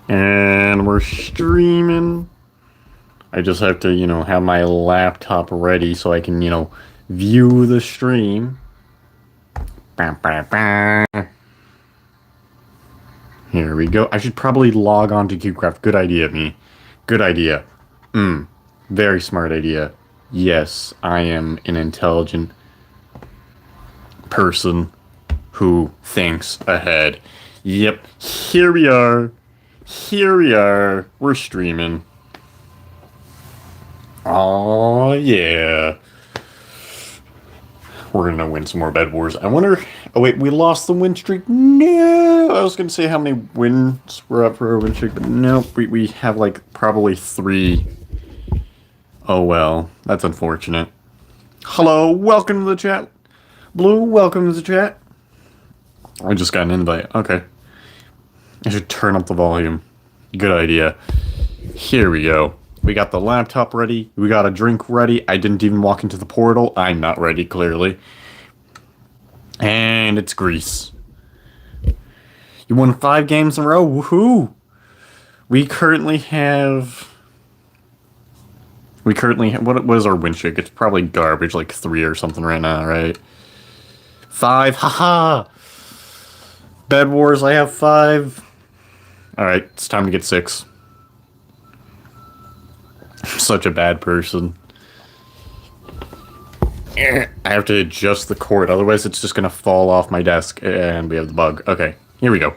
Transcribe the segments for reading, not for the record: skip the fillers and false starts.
And we're streaming. I just have to, have my laptop ready so I can, view the stream. Bah, bah, bah. Here we go. I should probably log on to CubeCraft. Good idea, me. Good idea. Very smart idea. Yes, I am an intelligent person who thinks ahead. Yep, here we are. Here we are. We're streaming. Oh yeah. We're gonna win some more Bed Wars. I wonder. Oh wait, we lost the win streak. No, I was gonna say how many wins we're up for a win streak, but nope. We have like probably 3. Oh well, that's unfortunate. Hello, welcome to the chat. Blue, welcome to the chat. I just got an invite. Okay. I should turn up the volume. Good idea. Here we go. We got the laptop ready. We got a drink ready. I didn't even walk into the portal. I'm not ready, clearly. And it's Greece. You won 5 games in a row. Woohoo! We currently have... What is our win streak? It's probably garbage, like 3 or something right now, right? 5. Haha! Bed Wars, I have 5. Alright, it's time to get 6. I'm such a bad person. I have to adjust the cord, otherwise it's just gonna fall off my desk, and we have the bug. Okay, here we go.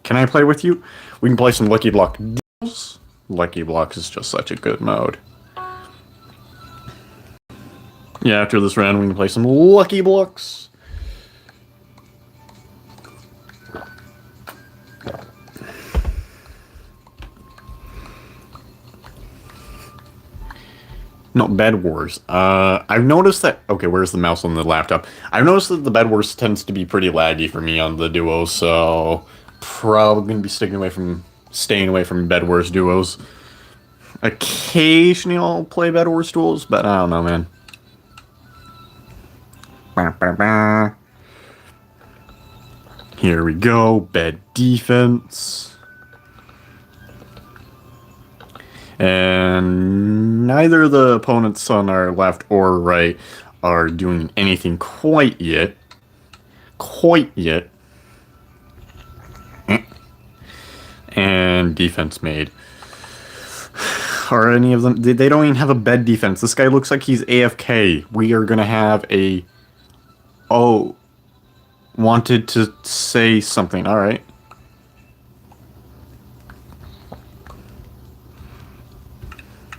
Can I play with you? We can play some Lucky Block deals. Lucky Blocks is just such a good mode. Yeah, after this round we can play some Lucky Blocks. No, Bed Wars. I've noticed that... Okay, where's the mouse on the laptop? I've noticed that the Bed Wars tends to be pretty laggy for me on the duo, so... Probably going to be staying away from Bed Wars duos. Occasionally I'll play Bed Wars duos, but I don't know, man. Here we go. Bed defense. And neither the opponents on our left or right are doing anything quite yet. And defense made. Are any of them... They don't even have a bed defense. This guy looks like he's AFK. We are going to have a... Oh. Wanted to say something. Alright.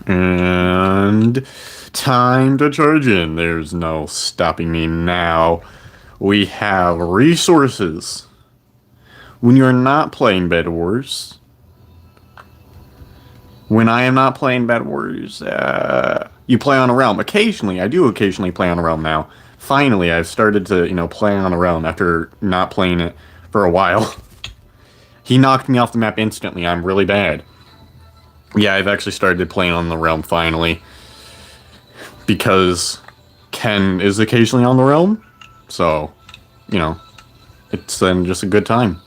And time to charge in. There's no stopping me now. We have resources. When you're not playing Bed Wars, when I am not playing Bed Wars, you play on a realm. Occasionally, I do occasionally play on a realm now. Finally, I've started to, play on a realm after not playing it for a while. He knocked me off the map instantly. I'm really bad. Yeah, I've actually started playing on the realm finally. Because Ken is occasionally on the realm. So, it's then just a good time.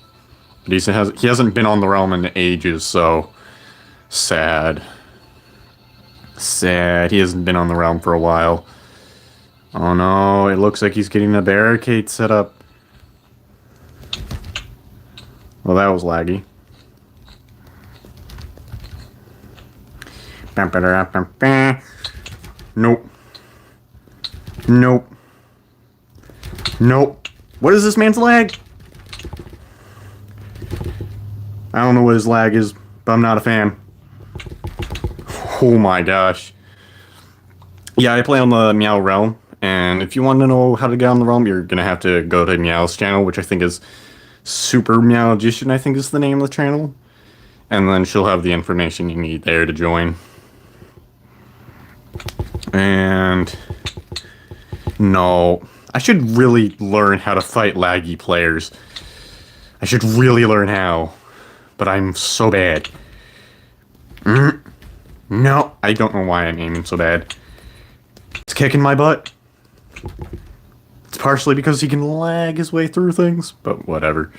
But he hasn't been on the realm in ages, so sad. Sad. He hasn't been on the realm for a while. Oh no, it looks like he's getting a barricade set up. Well, that was laggy. Nope. Nope. Nope. What is this man's lag? I don't know what his lag is, but I'm not a fan. Oh my gosh. Yeah, I play on the Meow realm, and if you want to know how to get on the realm, you're gonna have to go to Meow's channel, which I think is Super Meowgician, I think is the name of the channel. And then she'll have the information you need there to join. And... No. I should really learn how to fight laggy players. I should really learn how. But I'm so bad. No, I don't know why I'm aiming so bad. It's kicking my butt. It's partially because he can lag his way through things, but whatever.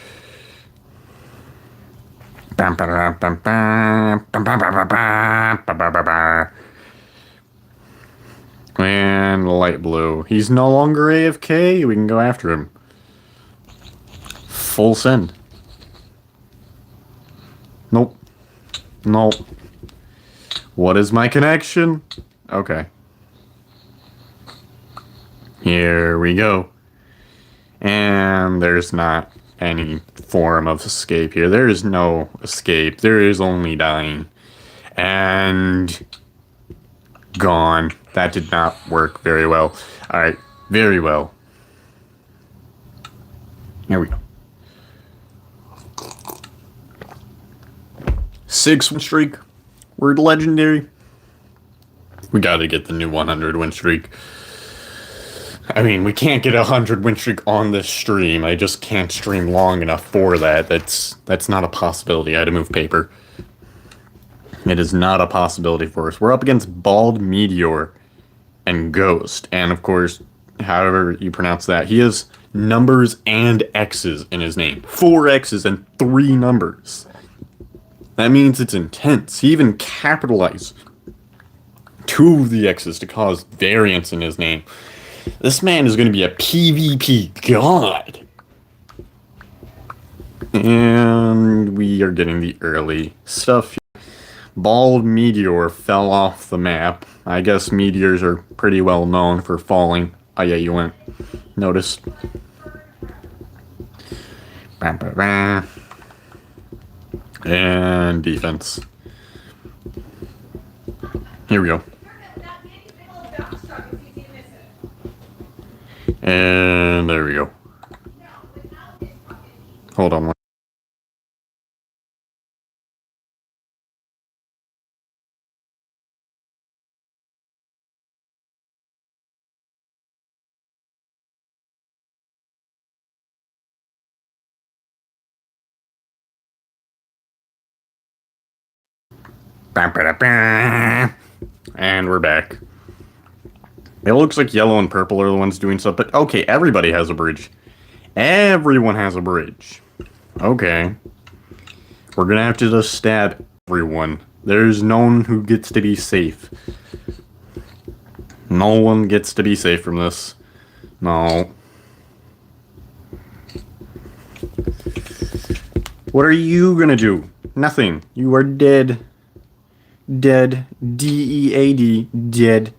And light blue. He's no longer AFK. We can go after him. Full send. Nope. Nope. What is my connection? Okay. Here we go. And there's not any form of escape here. There is no escape. There is only dying. And gone. That did not work very well. Alright, very well. Here we go. 6 win streak. We're legendary. We gotta get the new 100 win streak. I mean, we can't get a 100 win streak on this stream. I just can't stream long enough for that. That's not a possibility. I had to move paper. It is not a possibility for us. We're up against Bald Meteor and Ghost. And of course, however you pronounce that, he has numbers and X's in his name. 4 X's and 3 numbers. That means it's intense. He even capitalized 2 of the X's to cause variance in his name. This man is going to be a PvP god. And we are getting the early stuff here. Bald Meteor fell off the map. I guess meteors are pretty well known for falling. Oh yeah, you went. Noticed. And defense. Here we go. And there we go. Hold on. And we're back. It looks like yellow and purple are the ones doing stuff, but okay, everybody has a bridge. Everyone has a bridge. Okay. We're gonna have to just stab everyone. There's no one who gets to be safe. No one gets to be safe from this. No. What are you gonna do? Nothing. You are dead. Dead. D-E-A-D. Dead.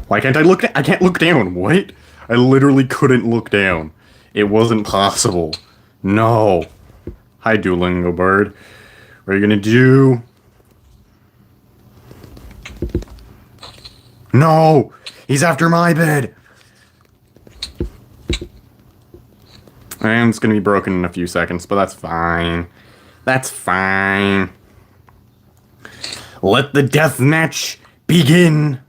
Why can't I look? I can't look down. What? I literally couldn't look down. It wasn't possible. No. Hi, Duolingo bird. What are you gonna do? No! He's after my bed! And it's gonna be broken in a few seconds, but that's fine. That's fine. Let the death match begin!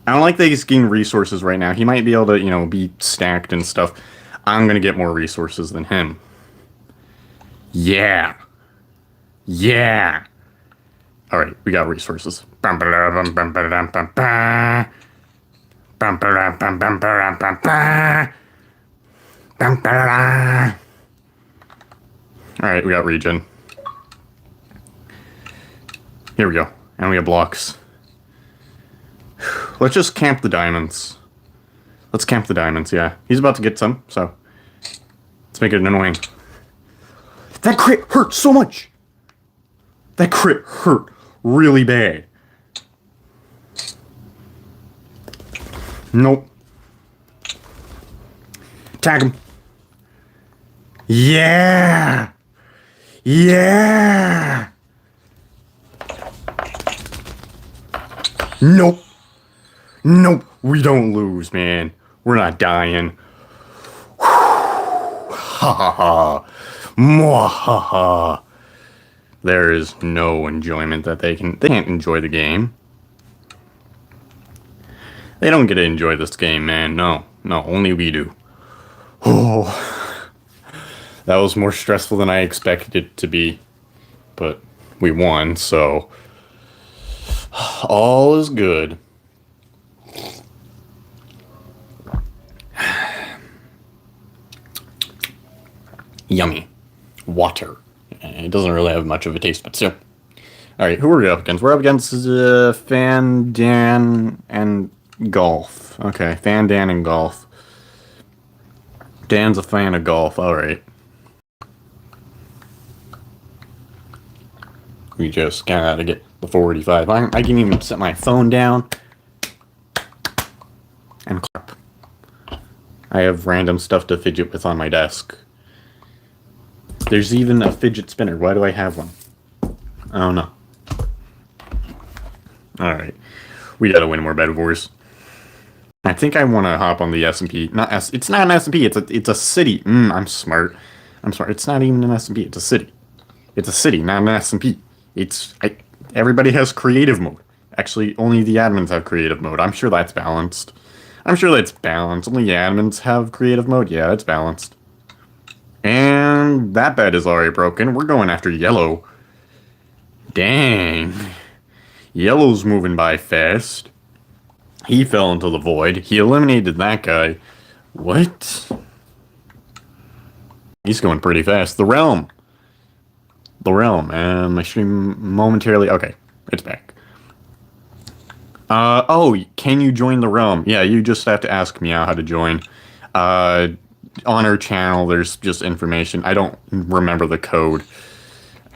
I don't like that he's getting resources right now. He might be able to, you know, be stacked and stuff. I'm gonna get more resources than him. Yeah. Yeah. Alright, we got resources. Alright, we got regen. Here we go. And we have blocks. Let's just camp the diamonds. Let's camp the diamonds, yeah. He's about to get some, so let's make it annoying. That crit hurt so much! That crit hurt really bad. Nope. Tag him. Yeah! Yeah! Nope. Nope. We don't lose, man. We're not dying. Ha ha ha. Mwahaha. There is no enjoyment that they can't enjoy the game. They don't get to enjoy this game, man. No, only we do. Oh, that was more stressful than I expected it to be, but we won, so all is good. Yummy. Water. It doesn't really have much of a taste, but still. Alright, who are we up against? We're up against Fan, Dan, and Golf. Okay, Fan, Dan, and Golf. Dan's a fan of golf, alright. We just gotta get the 45. I can even set my phone down and clap. I have random stuff to fidget with on my desk. There's even a fidget spinner. Why do I have one? I don't know. Alright. We gotta win more Bedwars. I think I want to hop on the S&P. It's not an S&P. It's a city. I'm smart. I'm smart. It's not even an S&P. It's a city. It's a city, not an S&P. Everybody has creative mode. Actually, only the admins have creative mode. I'm sure that's balanced. I'm sure that's balanced. Only the admins have creative mode. Yeah, it's balanced. And that bed is already broken. We're going after yellow. Dang. Yellow's moving by fast. He fell into the void. He eliminated that guy. What? He's going pretty fast. The realm. The realm. My stream momentarily... Okay, it's back. Oh, can you join the realm? Yeah, you just have to ask Meow how to join. On our channel, there's just information. I don't remember the code.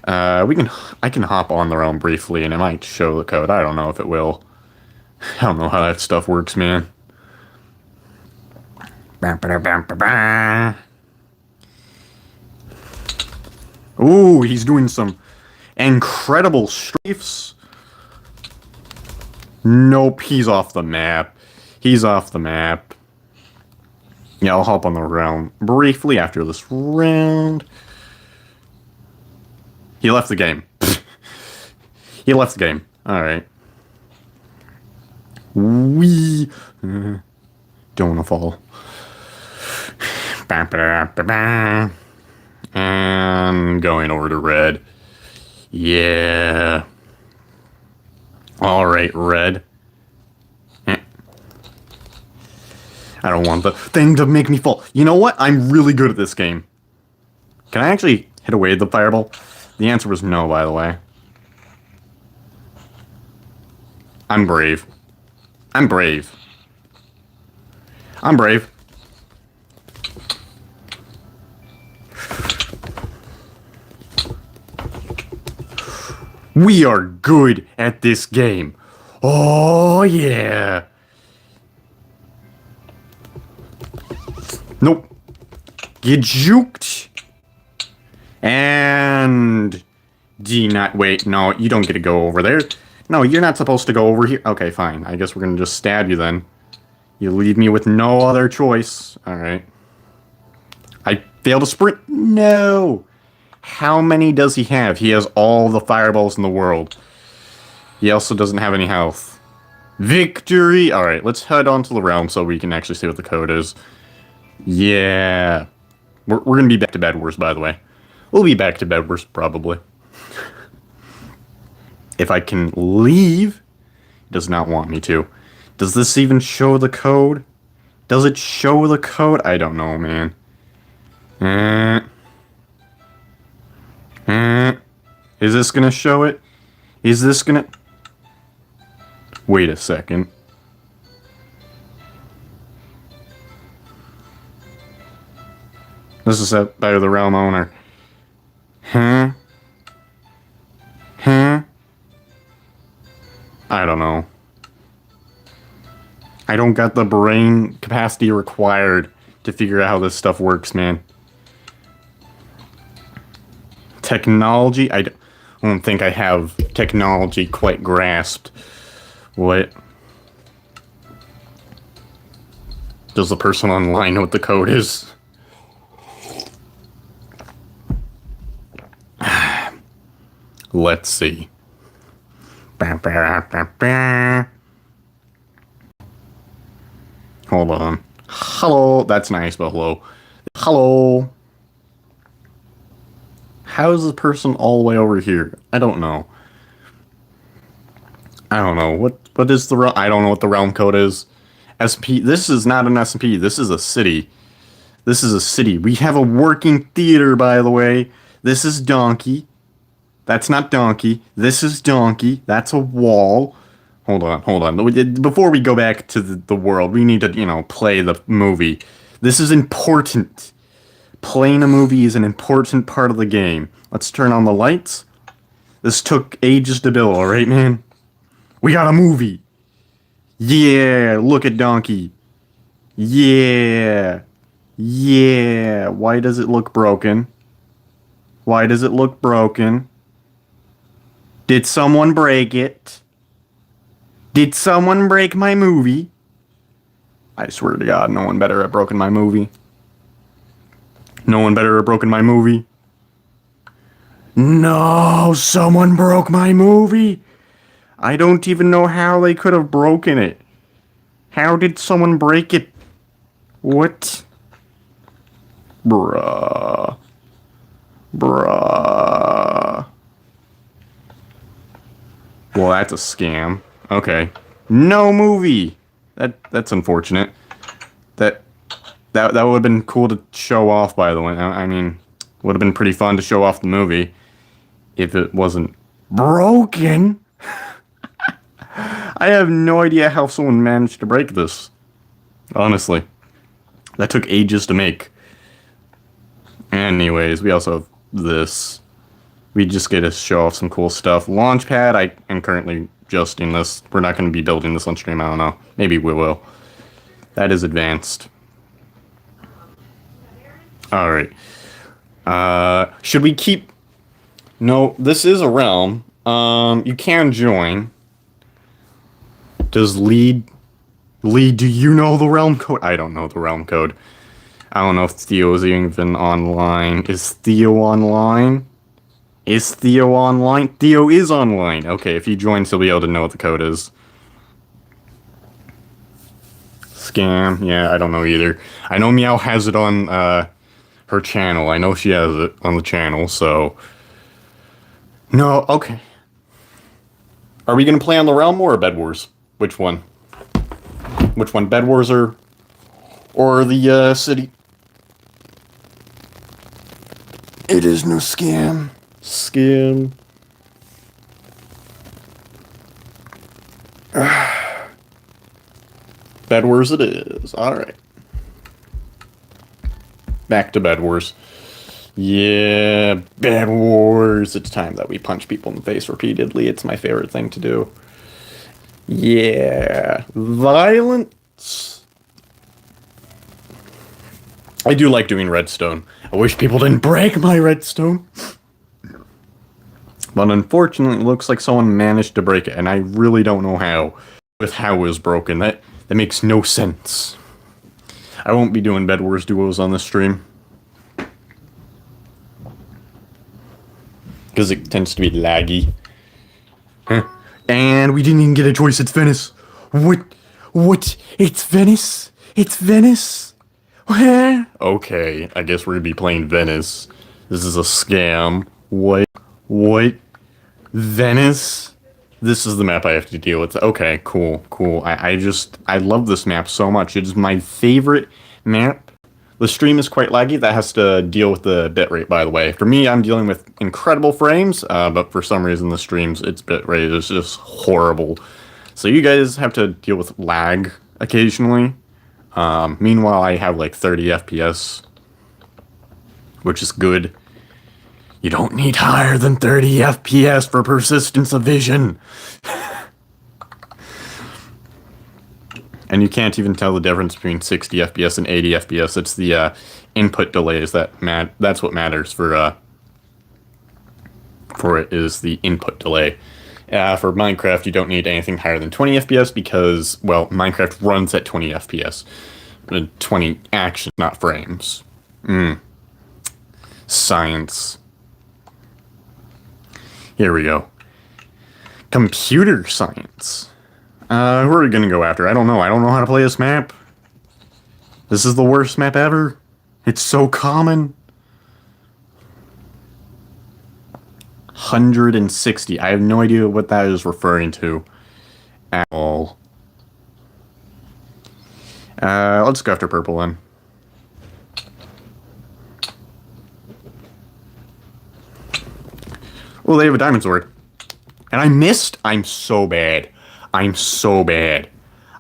I can hop on the realm briefly, and it might show the code. I don't know if it will. I don't know how that stuff works, man. Ooh, he's doing some incredible strafes. Nope, he's off the map. He's off the map. Yeah, I'll hop on the realm briefly after this round. He left the game. He left the game. Alright. Don't want to fall. And going over to red. Yeah. Alright, red. I don't want the thing to make me fall. You know what? I'm really good at this game. Can I actually hit away the fireball? The answer was no, by the way. I'm brave. I'm brave. I'm brave. We are good at this game. Oh, yeah. Nope. Get juked. And... wait, no, you don't get to go over there. No, you're not supposed to go over here. Okay, fine. I guess we're gonna just stab you then. You leave me with no other choice. Alright. I failed to sprint. No! How many does he have? He has all the fireballs in the world. He also doesn't have any health. Victory! Alright, let's head on to the realm so we can actually see what the code is. Yeah. We're gonna be back to Bedwars, by the way. We'll be back to Bedwars, probably. If I can leave, it does not want me to. Does this even show the code? Does it show the code? I don't know, man. Is this gonna show it? Is this gonna... Wait a second. This is set by the realm owner. Huh? I don't know. I don't got the brain capacity required to figure out how this stuff works, man. Technology? I don't think I have technology quite grasped. What? Does the person online know what the code is? Let's see. Hold on. Hello. That's nice, but hello. Hello. How is the person all the way over here? I don't know. I don't know. What is the realm? I don't know what the realm code is. SP. This is not an SP. This is a city. This is a city. We have a working theater, by the way. This is Donkey. That's not Donkey. This is Donkey. That's a wall. Hold on, hold on. Before we go back to the world, we need to, play the movie. This is important. Playing a movie is an important part of the game. Let's turn on the lights. This took ages to build, alright, man? We got a movie. Yeah, look at Donkey. Yeah. Yeah. Why does it look broken? Why does it look broken? Did someone break it? Did someone break my movie? I swear to God, no one better have broken my movie. No one better have broken my movie. No, someone broke my movie. I don't even know how they could have broken it. How did someone break it? What? Bruh. Bruh. Well, that's a scam. Okay. No movie. That's unfortunate. That would have been cool to show off, by the way. I mean, would have been pretty fun to show off the movie if it wasn't broken. I have no idea how someone managed to break this. Honestly. That took ages to make. Anyways, we also have this. We just get to show off some cool stuff. Launchpad, I am currently adjusting this. We're not going to be building this on stream, I don't know. Maybe we will. That is advanced. Alright. Should we keep... No, this is a realm. You can join. Does Lee, do you know the realm code? I don't know the realm code. I don't know if Theo is even online. Is Theo online? Is Theo online? Theo is online. Okay, if he joins, he'll be able to know what the code is. Scam. Yeah, I don't know either. I know Meow has it on her channel. I know she has it on the channel, so... No, okay. Are we going to play on the realm or Bed Wars? Which one? Which one? Bed Wars or the city? It is no scam. Scam. Bed Wars it is. Alright. Back to Bed Wars. Yeah, Bed Wars. It's time that we punch people in the face repeatedly. It's my favorite thing to do. Yeah. Violence. I do like doing redstone. I wish people didn't break my redstone. But unfortunately, it looks like someone managed to break it, and I really don't know how. With how it was broken. That makes no sense. I won't be doing Bed Wars duos on this stream. Because it tends to be laggy. Huh. And we didn't even get a choice. It's Venice. What? It's Venice? It's Venice? What? Okay, I guess we're gonna be playing Venice. This is a scam. What? Venice? This is the map I have to deal with. Okay, cool. I love this map so much. It is my favorite map. The stream is quite laggy. That has to deal with the bitrate, by the way. For me, I'm dealing with incredible frames, but for some reason the stream's bitrate is just horrible. So you guys have to deal with lag occasionally. Meanwhile, I have like 30 FPS, which is good. You don't need higher than 30 FPS for persistence of vision. And you can't even tell the difference between 60 FPS and 80 FPS. It's the input delays that's what matters for it is the input delay. For Minecraft, you don't need anything higher than 20 FPS because, well, Minecraft runs at 20 FPS. 20 action, not frames. Science. Here we go. Computer science. Who are we gonna go after? I don't know. I don't know how to play this map. This is the worst map ever. It's so common. 160. I have no idea what that is referring to at all. Let's go after purple then. Well, they have a diamond sword. And I missed? I'm so bad. I'm so bad.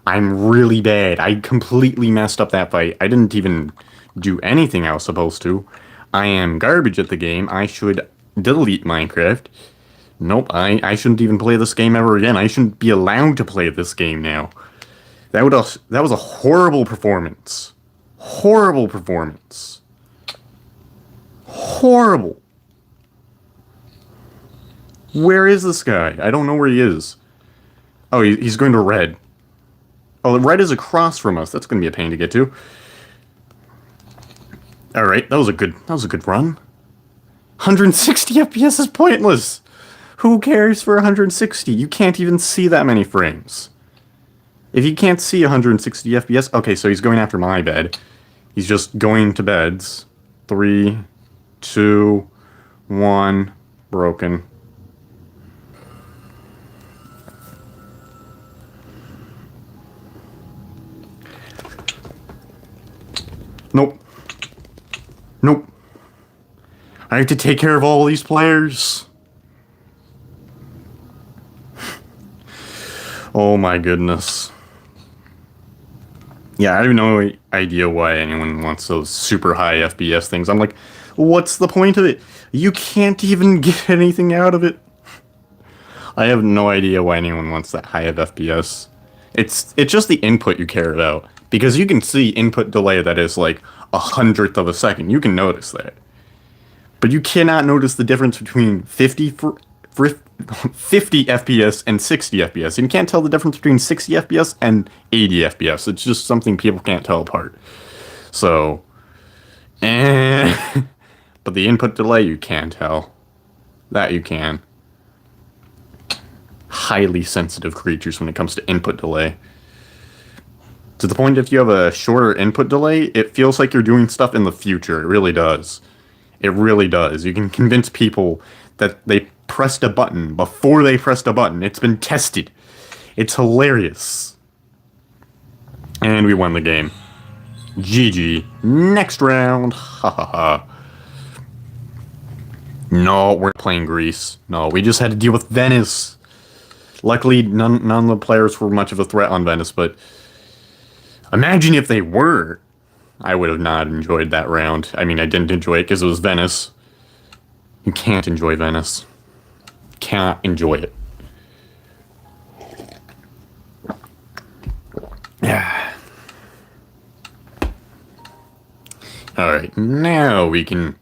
I'm really bad. I completely messed up that fight. I didn't even do anything I was supposed to. I am garbage at the game. I should delete Minecraft. Nope, I shouldn't even play this game ever again. I shouldn't be allowed to play this game now. That was a horrible performance. Horrible performance. Horrible. Where is this guy? I don't know where he is. Oh, he's going to red. Oh, the red is across from us. That's going to be a pain to get to. All right, that was a good run. 160 FPS is pointless. Who cares for 160? You can't even see that many frames. If you can't see 160 FPS, okay, so he's going after my bed. He's just going to beds. 3, 2, 1, broken. Nope. Nope. I have to take care of all these players. Oh my goodness. Yeah, I have no idea why anyone wants those super high FPS things. I'm like, what's the point of it? You can't even get anything out of it. I have no idea why anyone wants that high of FPS. It's just the input you care about. Because you can see input delay that is like 1/100th of a second. You can notice that. But you cannot notice the difference between 50 FPS and 60 FPS. And you can't tell the difference between 60 FPS and 80 FPS. It's just something people can't tell apart. So, but the input delay you can tell. That you can. Highly sensitive creatures when it comes to input delay. To the point if you have a shorter input delay, it feels like you're doing stuff in the future. It really does. It really does. You can convince people that they pressed a button before they pressed a button. It's been tested. It's hilarious. And we won the game. GG. Next round. Ha ha ha. No, we're playing Greece. No, we just had to deal with Venice. Luckily, none of the players were much of a threat on Venice, but imagine if they were. I would have not enjoyed that round. I mean, I didn't enjoy it because it was Venice. You can't enjoy Venice. Cannot enjoy it. Yeah. Alright, now we can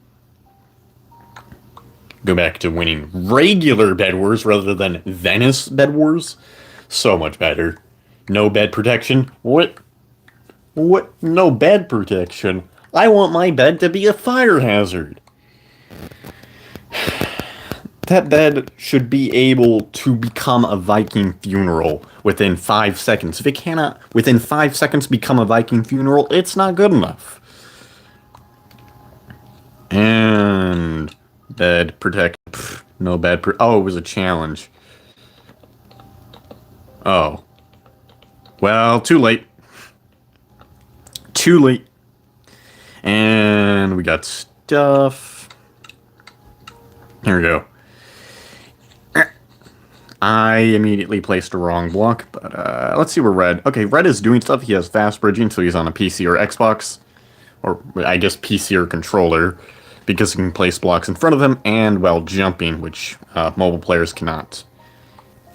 go back to winning regular Bed Wars rather than Venice Bed Wars. So much better. No bed protection. What? What? No bed protection? I want my bed to be a fire hazard. That bed should be able to become a Viking funeral within 5 seconds. If it cannot, within 5 seconds, become a Viking funeral, it's not good enough. And bed protect. No bed. Oh, it was a challenge. Oh. Well, too late. Too late. And we got stuff. Here we go. I immediately placed a wrong block, but let's see where Red... Okay, Red is doing stuff. He has fast bridging, so he's on a PC or Xbox. Or, I guess, PC or controller. Because he can place blocks in front of him and while jumping, which mobile players cannot.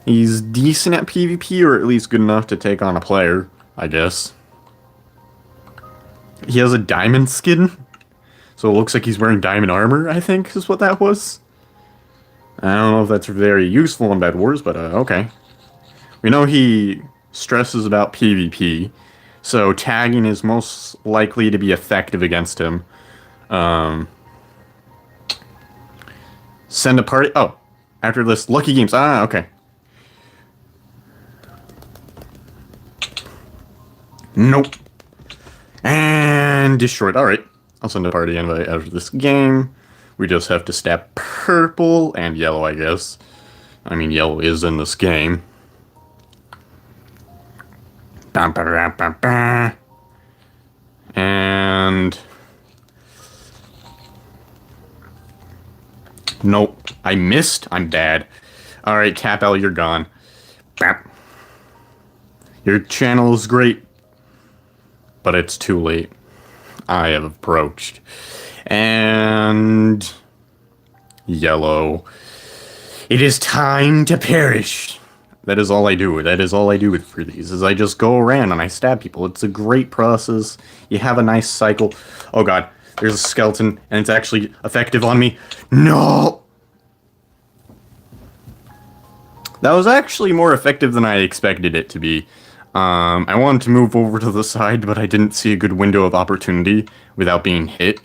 He's decent at PvP, or at least good enough to take on a player, I guess. He has a diamond skin, so it looks like he's wearing diamond armor, I think, is what that was. I don't know if that's very useful in Bed Wars, but okay. We know he stresses about PvP, so tagging is most likely to be effective against him. Send a party... Oh, after this, Lucky Games. Ah, okay. Nope. And destroyed. Alright. I'll send a party invite after this game. We just have to stab purple and yellow, I guess. I mean, yellow is in this game. And... Nope. I missed? I'm bad. Alright, Tap L, you're gone. Bap. Your channel is great, but it's too late. I have approached. And... Yellow. It is time to perish. That is all I do. That is all I do for these, is I just go around and I stab people. It's a great process. You have a nice cycle. Oh god, there's a skeleton, and it's actually effective on me. No! That was actually more effective than I expected it to be. I wanted to move over to the side, but I didn't see a good window of opportunity without being hit.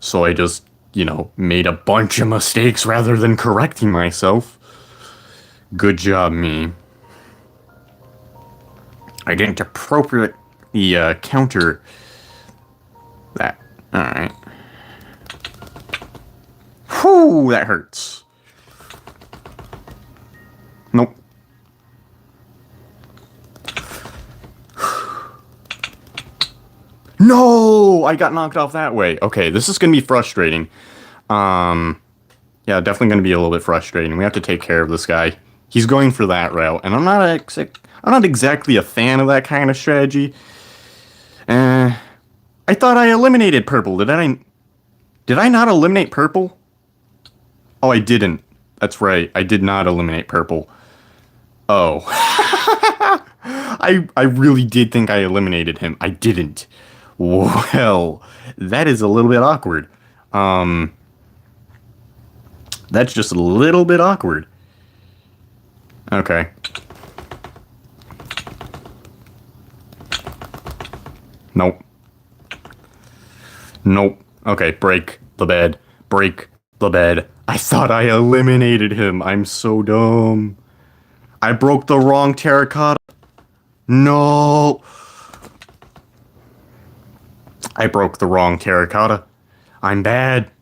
So I just, you know, made a bunch of mistakes rather than correcting myself. Good job, me. I didn't appropriately counter that. Alright. Whew, that hurts. Nope. No! I got knocked off that way. Okay, this is gonna be frustrating. Yeah, definitely gonna be a little bit frustrating. We have to take care of this guy. He's going for that route, and I'm not exactly a fan of that kind of strategy. I thought I eliminated purple. Did I not eliminate purple? Oh, I didn't. That's right. I did not eliminate purple. Oh. I really did think I eliminated him. I didn't. Well, that is a little bit awkward. That's just a little bit awkward. Okay. Nope. Nope. Okay, break the bed. Break the bed. I thought I eliminated him. I'm so dumb. I broke the wrong terracotta. No. I broke the wrong terracotta. I'm bad.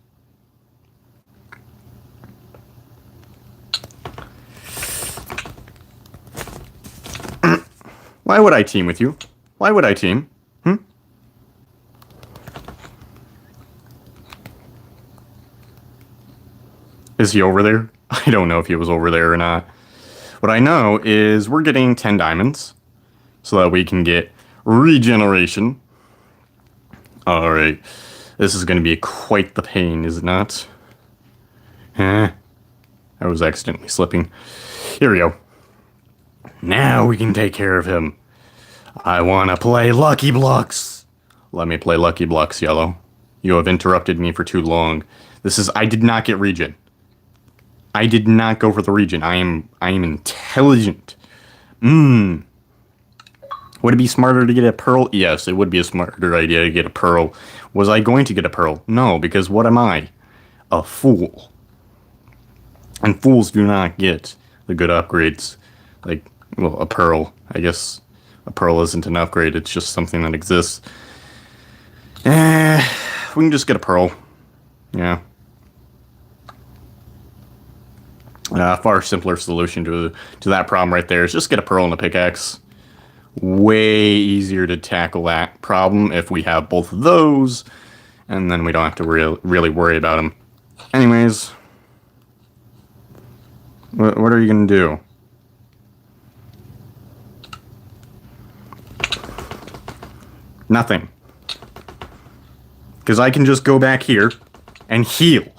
Why would I team with you? Why would I team? Is he over there? I don't know if he was over there or not. What I know is we're getting 10 diamonds so that we can get regeneration. Alright. This is going to be quite the pain, is it not? I was accidentally slipping. Here we go. Now we can take care of him. I want to play Lucky Blocks. Let me play Lucky Blocks, Yellow. You have interrupted me for too long. I did not get regen. I did not go for the regen. I am intelligent. Would it be smarter to get a pearl? Yes, it would be a smarter idea to get a pearl. Was I going to get a pearl? No, because what am I? A fool. And fools do not get the good upgrades. Like, well, a pearl. I guess a pearl isn't an upgrade. It's just something that exists. We can just get a pearl. Yeah. Far simpler solution to that problem right there is just get a pearl and a pickaxe. Way easier to tackle that problem if we have both of those, and then we don't have to really worry about them. Anyways, what are you gonna do? Nothing. Because I can just go back here and heal.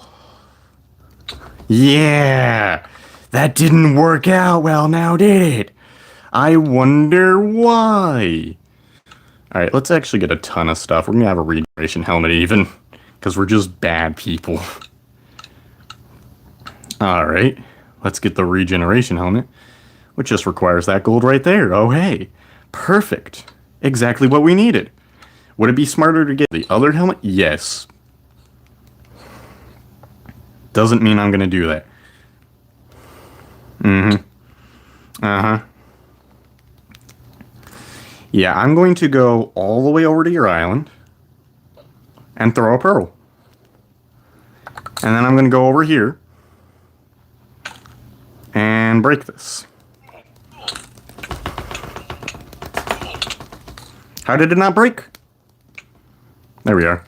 Yeah! That didn't work out well now, did it? I wonder why. Alright, let's actually get a ton of stuff. We're gonna have a regeneration helmet even. Because we're just bad people. Alright, let's get the regeneration helmet. Which just requires that gold right there. Oh hey, perfect. Exactly what we needed. Would it be smarter to get the other helmet? Yes. Doesn't mean I'm gonna do that. Yeah, I'm going to go all the way over to your island and throw a pearl. And then I'm going to go over here and break this. How did it not break? There we are.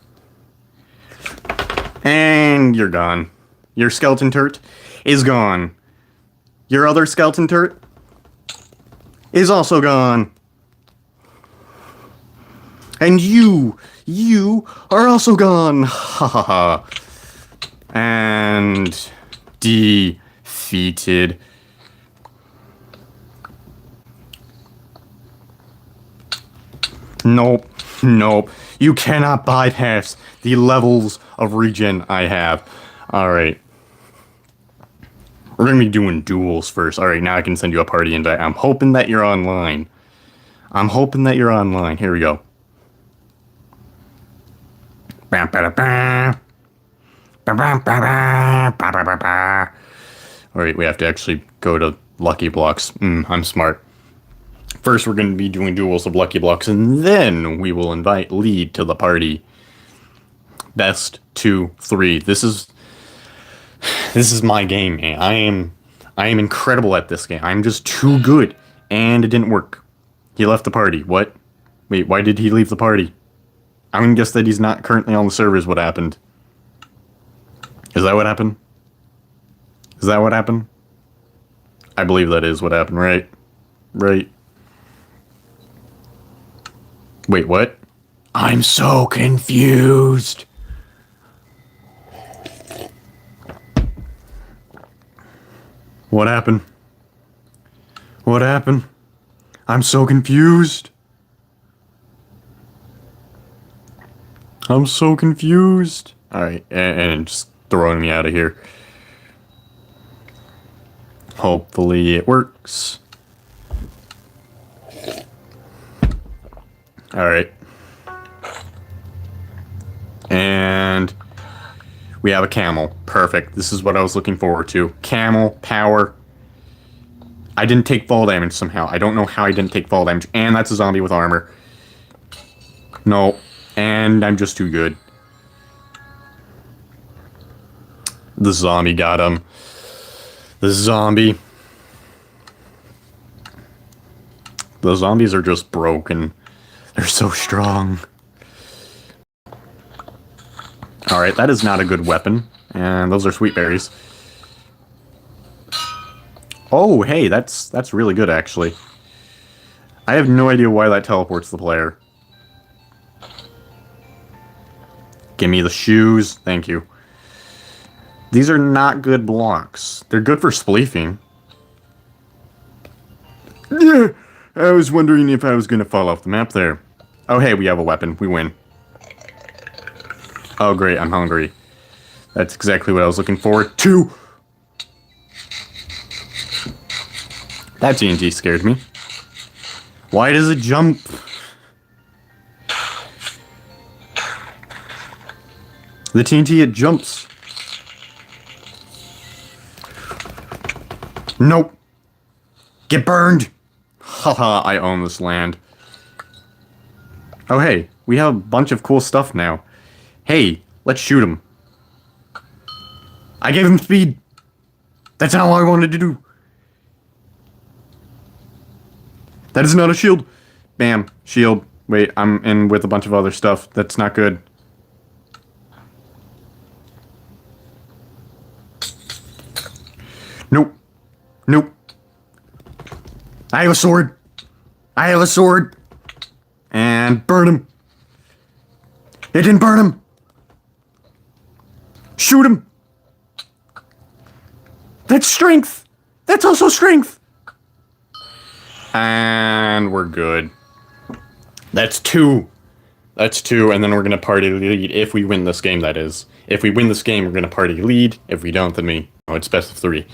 And you're gone. Your skeleton turret is gone. Your other skeleton turret is also gone. And you are also gone. Ha ha ha. And defeated. Nope. Nope. You cannot bypass the levels of regen I have. Alright. We're gonna be doing duels first. Alright, now I can send you a party invite. I'm hoping that you're online. I'm hoping that you're online. Here we go. Alright, we have to actually go to Lucky Blocks. I'm smart. First, we're going to be doing duels of Lucky Blocks, and then we will invite Lead to the party. Best 2, 3. This is my game, man. I am incredible at this game. I'm just too good, and it didn't work. He left the party. What? Wait, why did he leave the party? I'm gonna guess that he's not currently on the server is what happened. Is that what happened? Is that what happened? I believe that is what happened, right? Right. Wait, what? I'm so confused. What happened? What happened? I'm so confused. I'm so confused. Alright, and just throwing me out of here. Hopefully it works. Alright. And we have a camel. Perfect. This is what I was looking forward to. Camel, power. I didn't take fall damage somehow. I don't know how I didn't take fall damage. And that's a zombie with armor. No. And I'm just too good. The zombie got him. The zombie. The zombies are just broken. They're so strong. Alright, that is not a good weapon. And those are sweet berries. Oh, hey, that's really good, actually. I have no idea why that teleports the player. Give me the shoes. Thank you. These are not good blocks. They're good for spleefing. Yeah, I was wondering if I was going to fall off the map there. Oh, hey, we have a weapon. We win. Oh, great. I'm hungry. That's exactly what I was looking forward to. That TNT scared me. Why does it jump? The TNT, it jumps. Nope. Get burned. Haha, I own this land. Oh, hey, we have a bunch of cool stuff now. Hey, let's shoot him. I gave him speed. That's not what I wanted to do. That is not a shield. Bam, shield. Wait, I'm in with a bunch of other stuff. That's not good. Nope. Nope. I have a sword. I have a sword. And burn him. It didn't burn him. Shoot him. That's strength. That's also strength. And we're good. That's 2. That's 2, and then we're going to party lead if we win this game, that is. If we win this game, we're going to party lead. If we don't, then it's best of 3.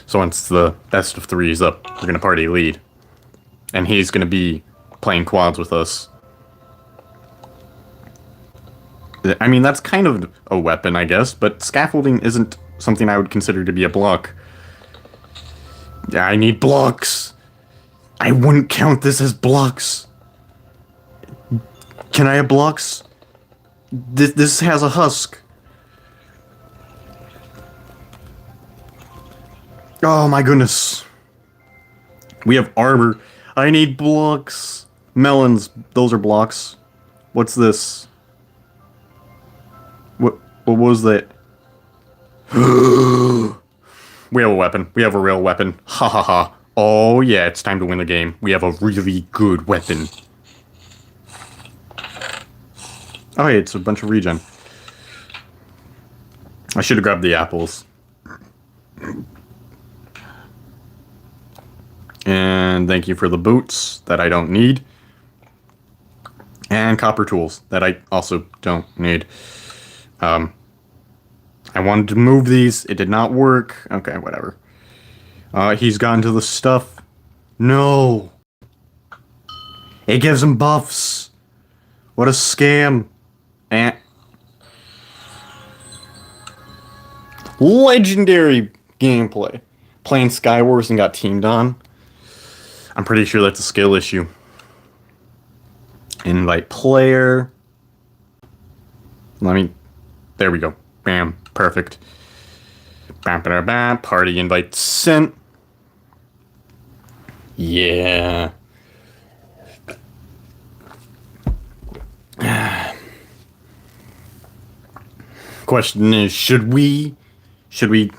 So once the best of 3 is up, we're going to party lead. And he's going to be playing quads with us. I mean, that's kind of a weapon, I guess, but scaffolding isn't something I would consider to be a block. Yeah, I need blocks. I wouldn't count this as blocks. Can I have blocks? This has a husk. Oh my goodness. We have armor. I need blocks. Melons, those are blocks. What's this? What was that? We have a weapon. We have a real weapon. Ha ha ha. Oh yeah, it's time to win the game. We have a really good weapon. Oh hey, it's a bunch of regen. I should have grabbed the apples. And thank you for the boots that I don't need. And copper tools that I also don't need. I wanted to move these. It did not work. Okay, whatever. He's gotten to the stuff. No. It gives him buffs. What a scam. And legendary gameplay. Playing Skywars and got teamed on. I'm pretty sure that's a skill issue. Invite player. There we go. Bam. Perfect. Bam, bam, bam. Party invite sent. Yeah. Question is, should we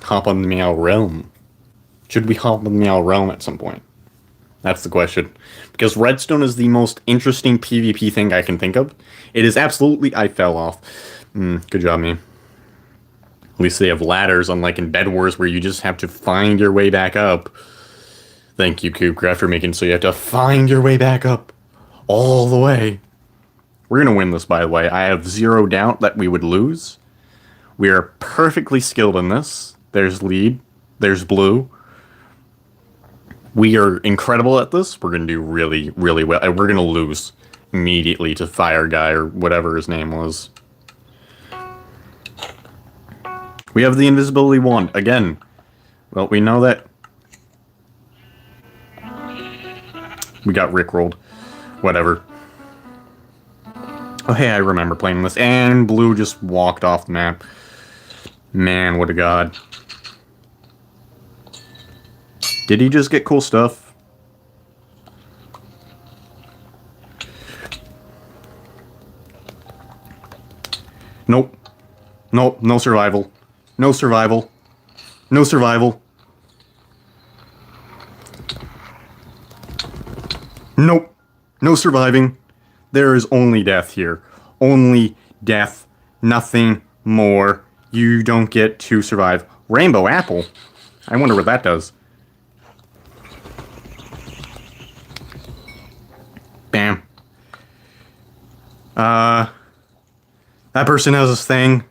hop on the Meow Realm? Should we hop on the Meow Realm at some point? That's the question. Because Redstone is the most interesting PvP thing I can think of. It is absolutely... I fell off. Good job, me. At least they have ladders, unlike in Bedwars, where you just have to find your way back up. Thank you, CubeCraft, for making so you have to find your way back up. All the way. We're going to win this, by the way. I have zero doubt that we would lose. We are perfectly skilled in this. There's lead. There's blue. We are incredible at this. We're going to do really, really well. And we're going to lose immediately to Fire Guy or whatever his name was. We have the invisibility wand. Again. Well, we know that. We got rickrolled. Whatever. Oh, hey, I remember playing this. And blue just walked off the map. Man, what a god. Did he just get cool stuff? Nope. Nope, no survival. No survival. No survival. Nope. No surviving. There is only death here. Only death. Nothing more. You don't get to survive. Rainbow apple? I wonder what that does. Bam. That person has this thing.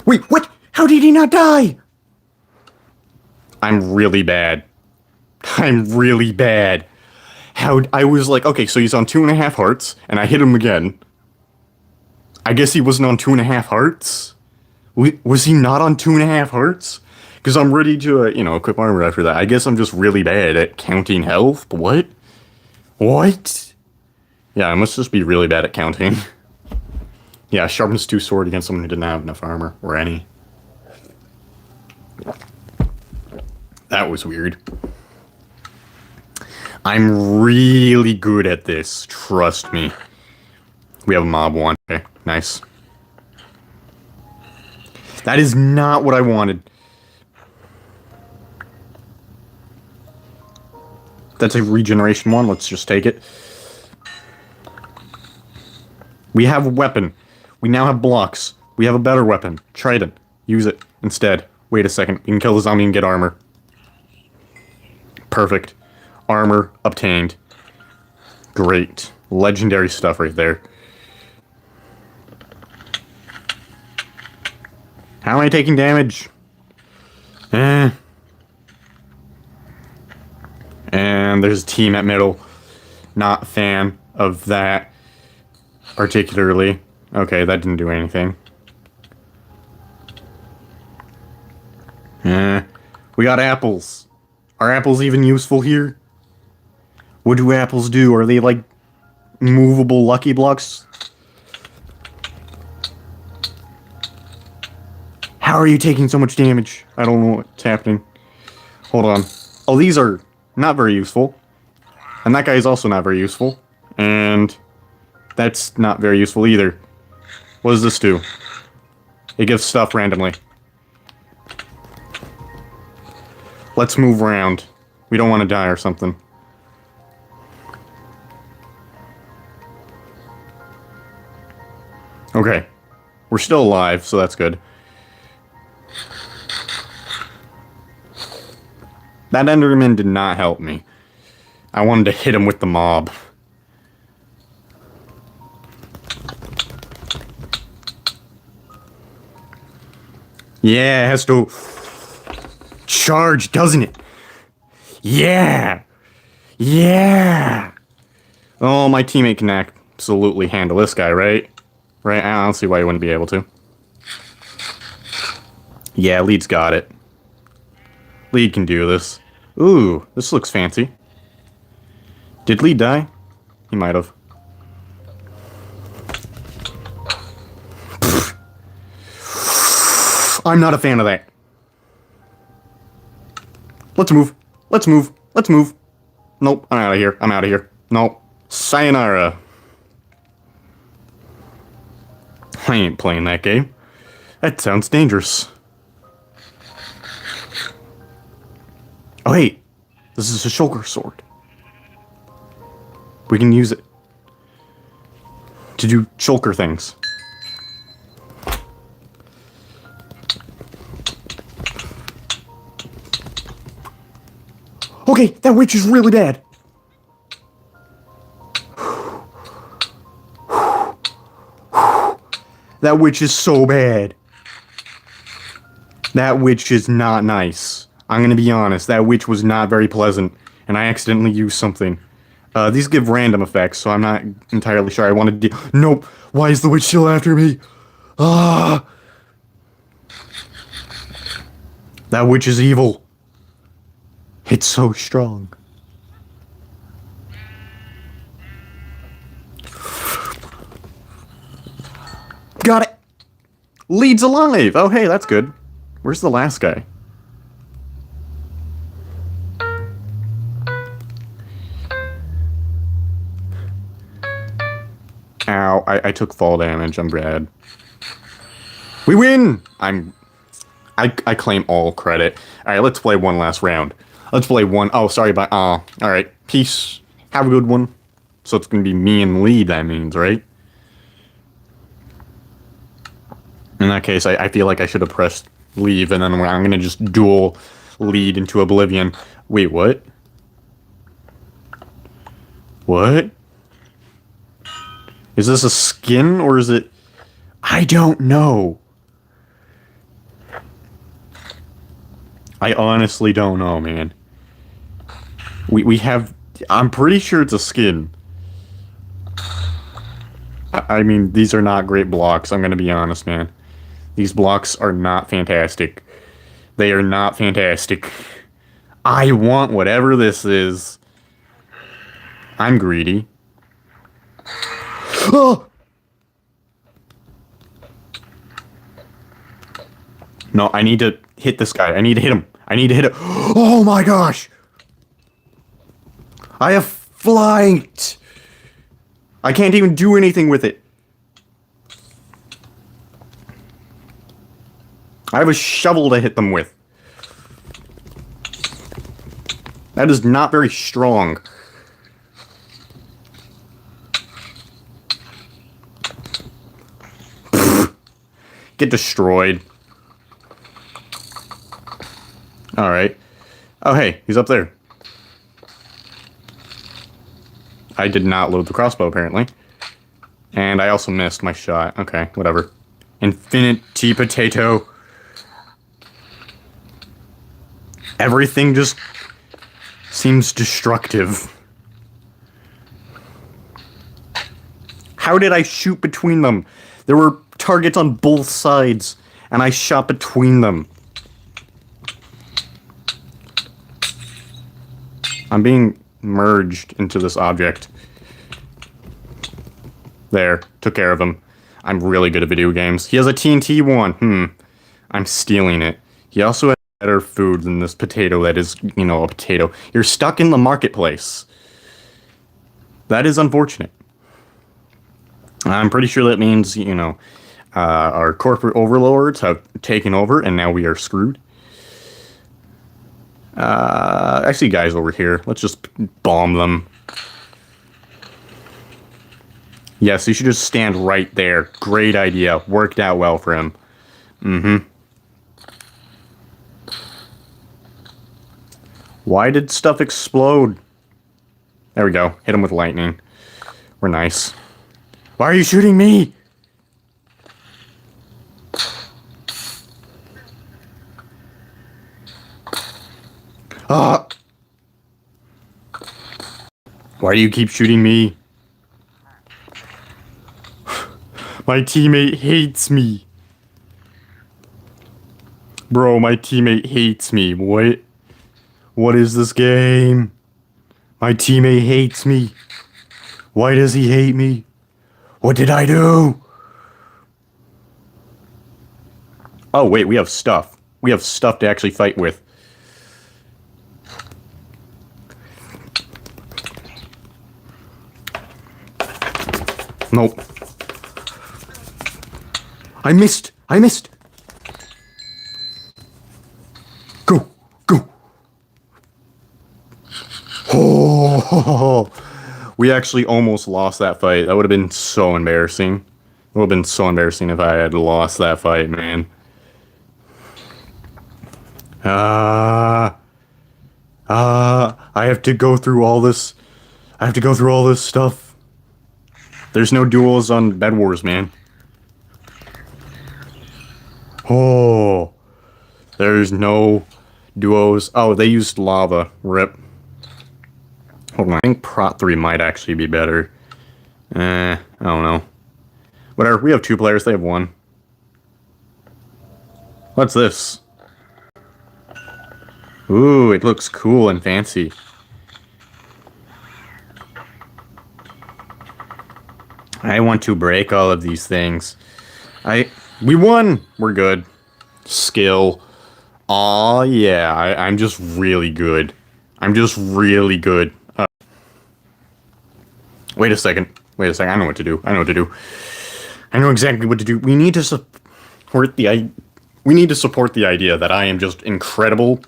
Wait, what? How did he not die? I'm really bad. I'm really bad. I was like, okay, so he's on 2.5 hearts, and I hit him again. I guess he wasn't on 2.5 hearts? Was he not on 2.5 hearts? Because I'm ready to, equip armor after that. I guess I'm just really bad at counting health. What? What? Yeah, I must just be really bad at counting. Yeah, sharpens 2 sword against someone who didn't have enough armor, or any. That was weird. I'm really good at this, trust me. We have a mob one. Okay, nice. That is not what I wanted. That's a regeneration one, let's just take it. We have a weapon. We now have blocks. We have a better weapon. Trident. Use it instead. Wait a second. We can kill the zombie and get armor. Perfect. Armor obtained. Great. Legendary stuff right there. How am I taking damage? And there's a team at middle. Not a fan of that particularly. Okay, that didn't do anything. We got apples. Are apples even useful here? What do apples do? Are they like movable lucky blocks? How are you taking so much damage? I don't know what's happening. Hold on. Oh, these are not very useful. And that guy is also not very useful. And That's not very useful either. What does this do? It gives stuff randomly. Let's move around. We don't want to die or something. Okay. We're still alive, so that's good. That Enderman did not help me. I wanted to hit him with the mob. Yeah, it has to charge, doesn't it? Yeah! Yeah! Oh, my teammate can absolutely handle this guy, right? Right? I don't see why he wouldn't be able to. Yeah, Lead's got it. Lead can do this. Ooh, this looks fancy. Did Lead die? He might have. I'm not a fan of that. Let's move. Let's move. Let's move. Nope, I'm out of here. I'm out of here. Nope. Sayonara. I ain't playing that game. That sounds dangerous. Oh, hey. This is a shulker sword. We can use it to do shulker things. Okay, that witch is really bad. That witch is so bad. That witch is not nice. I'm gonna be honest, that witch was not very pleasant, and I accidentally used something. These give random effects, so I'm not entirely sure I wanted to do— Nope! Why is the witch still after me? Ah! That witch is evil. It's so strong. Got it! Lead's alive! Oh, hey, that's good. Where's the last guy? Ow, I took fall damage. I'm bad. We win! I claim all credit. Alright, let's play one last round. Let's play one— oh, sorry about— alright. Peace. Have a good one. So it's gonna be me and Lead, that means, right? In that case, I feel like I should have pressed leave, and then I'm gonna just duel Lead into oblivion. Wait, what? What? Is this a skin, or is it— I don't know. I honestly don't know, man. We have— I'm pretty sure it's a skin. I mean, these are not great blocks, I'm gonna be honest, man. These blocks are not fantastic. They are not fantastic. I want whatever this is. I'm greedy. Oh! No, I need to hit this guy. I need to hit him. I need to hit him. Oh my gosh! I have flight! I can't even do anything with it. I have a shovel to hit them with. That is not very strong. Get destroyed. Alright. Oh, hey, he's up there. I did not load the crossbow, apparently. And I also missed my shot. Okay, whatever. Infinite tea potato. Everything just seems destructive. How did I shoot between them? There were targets on both sides, and I shot between them. I'm being merged into this object. There, took care of him. I'm really good at video games. He has a TNT one. I'm stealing it. He also has better food than this potato that is, you know, a potato. You're stuck in the marketplace. That is unfortunate. I'm pretty sure that means, our corporate overlords have taken over and now we are screwed. I see guys over here. Let's just bomb them. Yes, he should just stand right there. Great idea. Worked out well for him. Why did stuff explode? There we go. Hit him with lightning. We're nice. Why are you shooting me? Ah! Why do you keep shooting me? My teammate hates me. Bro, my teammate hates me. What? What is this game? My teammate hates me. Why does he hate me? What did I do? Oh, wait, we have stuff. We have stuff to actually fight with. Nope. I missed! I missed! Go! Go! Oh! We actually almost lost that fight. That would have been so embarrassing. It would have been so embarrassing if I had lost that fight, man. I have to go through all this. I have to go through all this stuff. There's no duels on Bed Wars, man. Oh, there's no duos. Oh, they used lava. Rip. Hold on, I think Prot 3 might actually be better. I don't know. Whatever, we have 2 players, they have 1. What's this? Ooh, it looks cool and fancy. I want to break all of these things. We won! We're good. Skill. Aw, yeah, I'm just really good. I'm just really good. Wait a second. Wait a second. I know what to do. I know what to do. I know exactly what to do. We need to support the idea that I am just incredible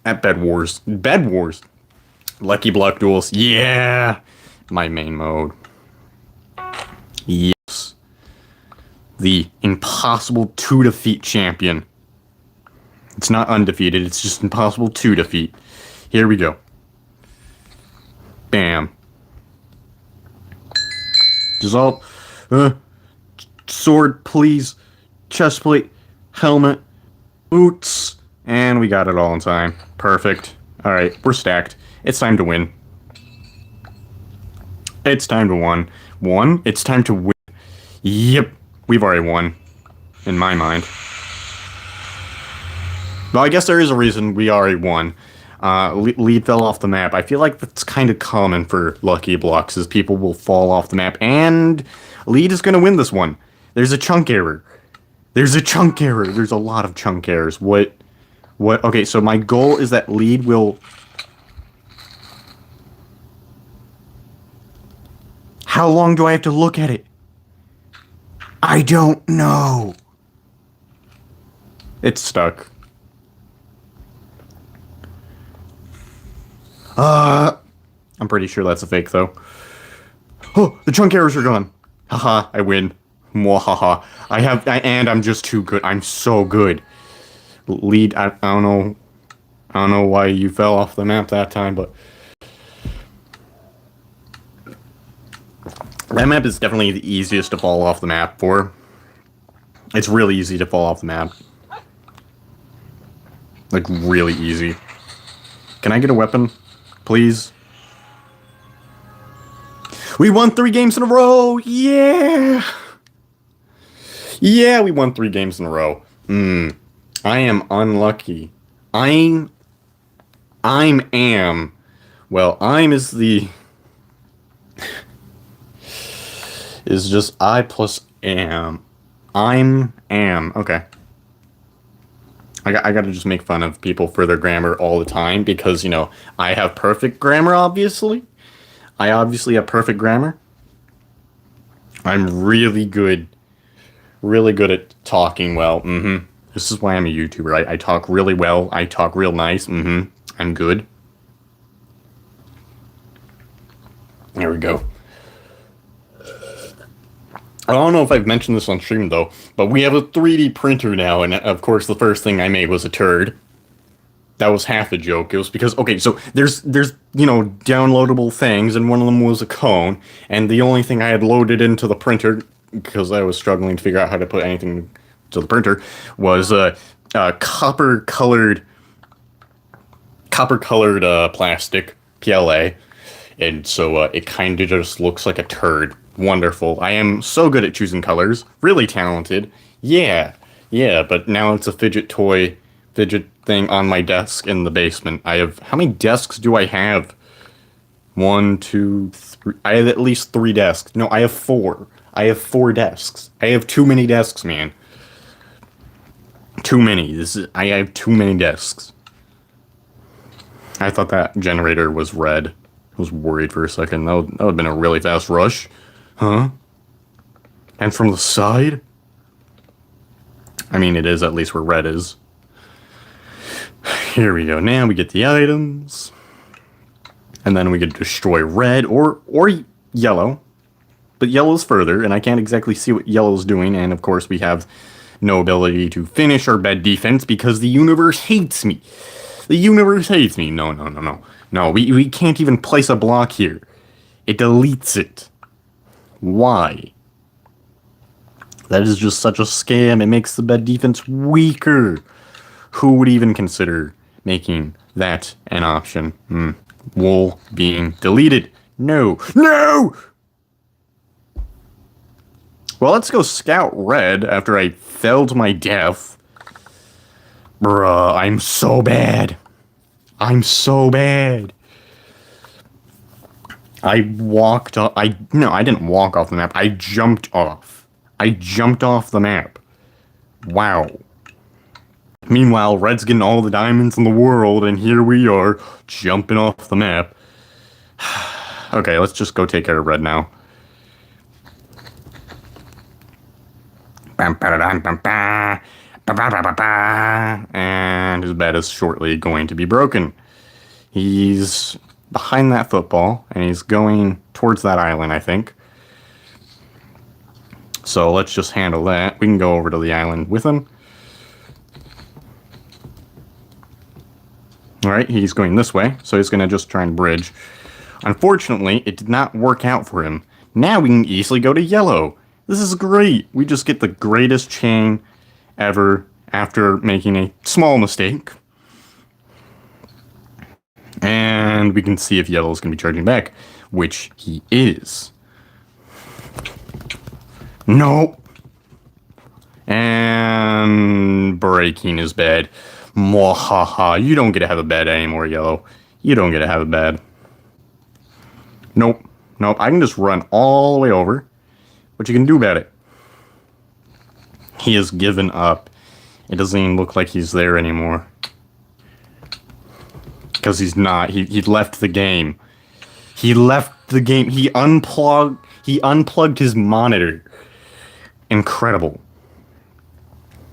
at Bed Wars. Bed Wars. Lucky Block Duels. Yeah! My main mode. Yes. The impossible to defeat champion. It's not undefeated, it's just impossible to defeat. Here we go. Bam. Dissolve. Sword, please. Chestplate. Helmet. Boots. And we got it all in time. Perfect. Alright, we're stacked. It's time to win. It's time to win. It's time to win. Yep. We've already won. In my mind. Well, I guess there is a reason we already won. Lead fell off the map. I feel like that's kind of common for Lucky Blocks, is people will fall off the map, and Lead is going to win this one. There's a chunk error. There's a chunk error. There's a lot of chunk errors. What? Okay, so my goal is that Lead will... How long do I have to look at it? I don't know. It's stuck. I'm pretty sure that's a fake, though. Oh, the chunk errors are gone. Haha, I win. Mwahaha. And I'm just too good. I'm so good. Lead, I don't know. I don't know why you fell off the map that time, but... That map is definitely the easiest to fall off the map for. It's really easy to fall off the map. Like, really easy. Can I get a weapon? Please? We won 3 games in a row! Yeah! Yeah, we won 3 games in a row. I am unlucky. I'm Well, I'm is the... is just I plus am. Am. Okay. I gotta just make fun of people for their grammar all the time because, you know, I have perfect grammar, obviously. I obviously have perfect grammar. I'm really good at talking well. This is why I'm a YouTuber. I talk really well. I talk real nice. I'm good. There we go. I don't know if I've mentioned this on stream though, but we have a 3D printer now, and of course the first thing I made was a turd. That was half a joke. It was because okay, so there's downloadable things, and one of them was a cone, and the only thing I had loaded into the printer because I was struggling to figure out how to put anything to the printer was copper colored plastic PLA, and so it kind of just looks like a turd. Wonderful. I am so good at choosing colors. Really talented. Yeah, yeah. But now it's a fidget thing on my desk in the basement. I have how many desks do I have? One, two, three. I have at least 3 desks. No, I have 4. I have 4 desks. I have too many desks, man. Too many. I have too many desks. I thought that generator was red. I was worried for a second. That would have been a really fast rush. Huh? And from the side? I mean, it is at least where red is. Here we go. Now we get the items. And then we could destroy red or yellow. But yellow's further, and I can't exactly see what yellow's doing. And of course, we have no ability to finish our bed defense because the universe hates me. The universe hates me. No. No, we can't even place a block here. It deletes it. Why? That is just such a scam. It makes the bed defense weaker. Who would even consider making that an option? Wool being deleted. No. No! Well, let's go scout red after I fell to my death. Bruh, I'm so bad. I'm so bad. I walked off. No, I didn't walk off the map. I jumped off. I jumped off the map. Wow. Meanwhile, red's getting all the diamonds in the world, and here we are, jumping off the map. Okay, let's just go take care of red now. And his bed is shortly going to be broken. He's behind that football, and he's going towards that island, I think. So let's just handle that. We can go over to the island with him. Alright, he's going this way, so he's going to just try and bridge. Unfortunately, it did not work out for him. Now we can easily go to yellow. This is great. We just get the greatest chain ever after making a small mistake. And we can see if yellow's going to be charging back, which he is. Nope. And breaking his bed. Mwahaha. You don't get to have a bed anymore, yellow. You don't get to have a bed. Nope. Nope. I can just run all the way over. What you can do about it? He has given up. It doesn't even look like he's there anymore. Because he's not. He left the game. He left the game. He unplugged his monitor. Incredible.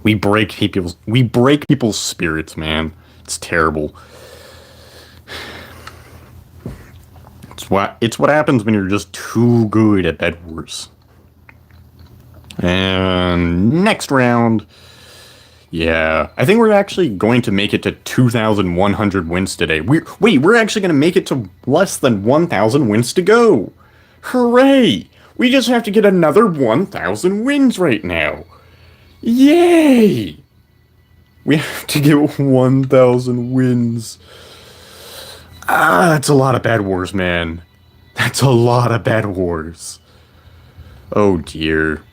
We break people's spirits, man. It's terrible. It's what happens when you're just too good at Bed Wars. And next round. Yeah, I think we're actually going to make it to 2,100 wins today. We're actually going to make it to less than 1,000 wins to go. Hooray! We just have to get another 1,000 wins right now. Yay! We have to get 1,000 wins. That's a lot of Bed Wars, man. That's a lot of Bed Wars. Oh dear.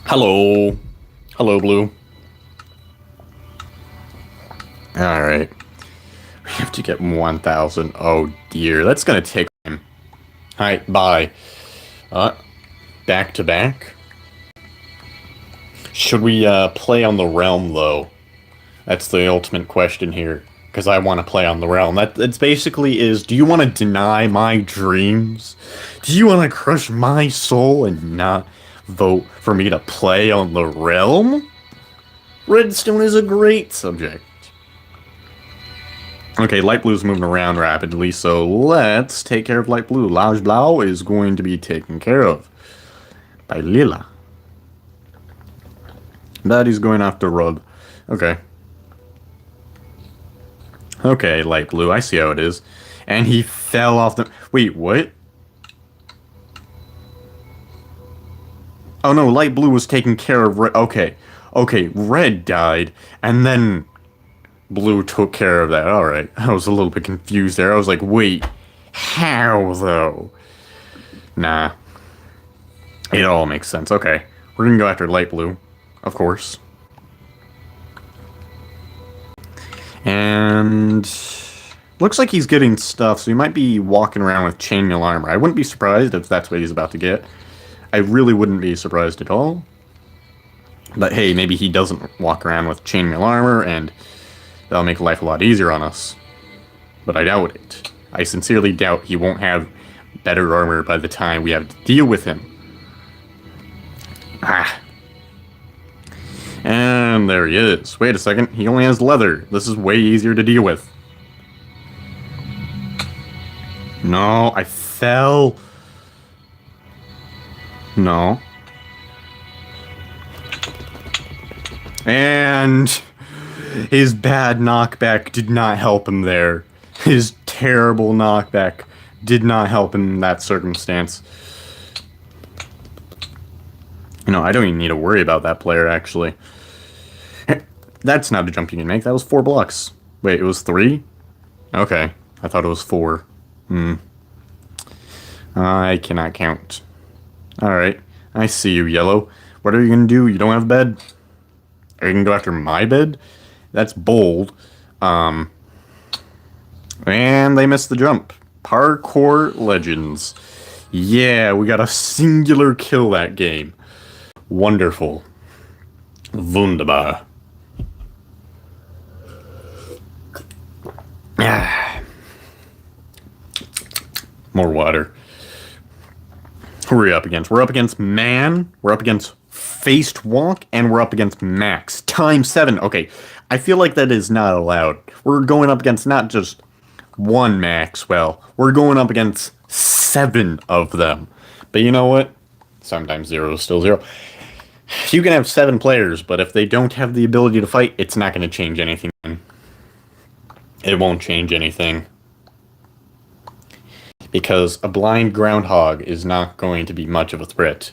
Hello. Hello, Blue. Alright. We have to get 1,000. Oh dear. That's gonna take time. Alright, bye. Back to back. Should we play on the realm though? That's the ultimate question here. because I want to play on the realm. That's basically is, do you want to deny my dreams? Do you want to crush my soul and not vote for me to play on the realm? Redstone is a great subject. Okay, light blue's moving around rapidly, so let's take care of light blue. Lage Blau is going to be taken care of by Lila. That is going after Rub. Okay. Okay, light blue, I see how it is. And he fell off the... Wait, what? Oh no, light blue was taking care of red. Okay. Okay, red died, and then blue took care of that. Alright, I was a little bit confused there. I was like, wait, how though? Nah. It all makes sense. Okay, we're gonna go after light blue, of course. And looks like he's getting stuff, so he might be walking around with chainmail armor. I wouldn't be surprised if that's what he's about to get. I really wouldn't be surprised at all. But hey, maybe he doesn't walk around with chainmail armor, and that'll make life a lot easier on us. But I doubt it. I sincerely doubt he won't have better armor by the time we have to deal with him. Ah. And there he is. Wait a second, he only has leather. This is way easier to deal with. No, I fell. No. And his bad knockback did not help him there. His terrible knockback did not help him in that circumstance. You know, I don't even need to worry about that player, actually. That's not a jump you can make. That was 4 blocks. Wait, it was 3? Okay. I thought it was 4. I cannot count. Alright. I see you, Yellow. What are you gonna do? You don't have a bed? Are you gonna go after my bed? That's bold. And they missed the jump. Parkour Legends. Yeah, we got a singular kill that game. Wonderful. Wunderbar. More water. Who are we up against? We're up against Man. We're up against Faced Walk. And we're up against Max. Times 7. Okay, I feel like that is not allowed. We're going up against not just one Maxwell. We're going up against 7 of them. But you know what? Sometimes 0 is still 0. You can have 7 players, but if they don't have the ability to fight, it's not going to change anything. It won't change anything. Because a blind groundhog is not going to be much of a threat.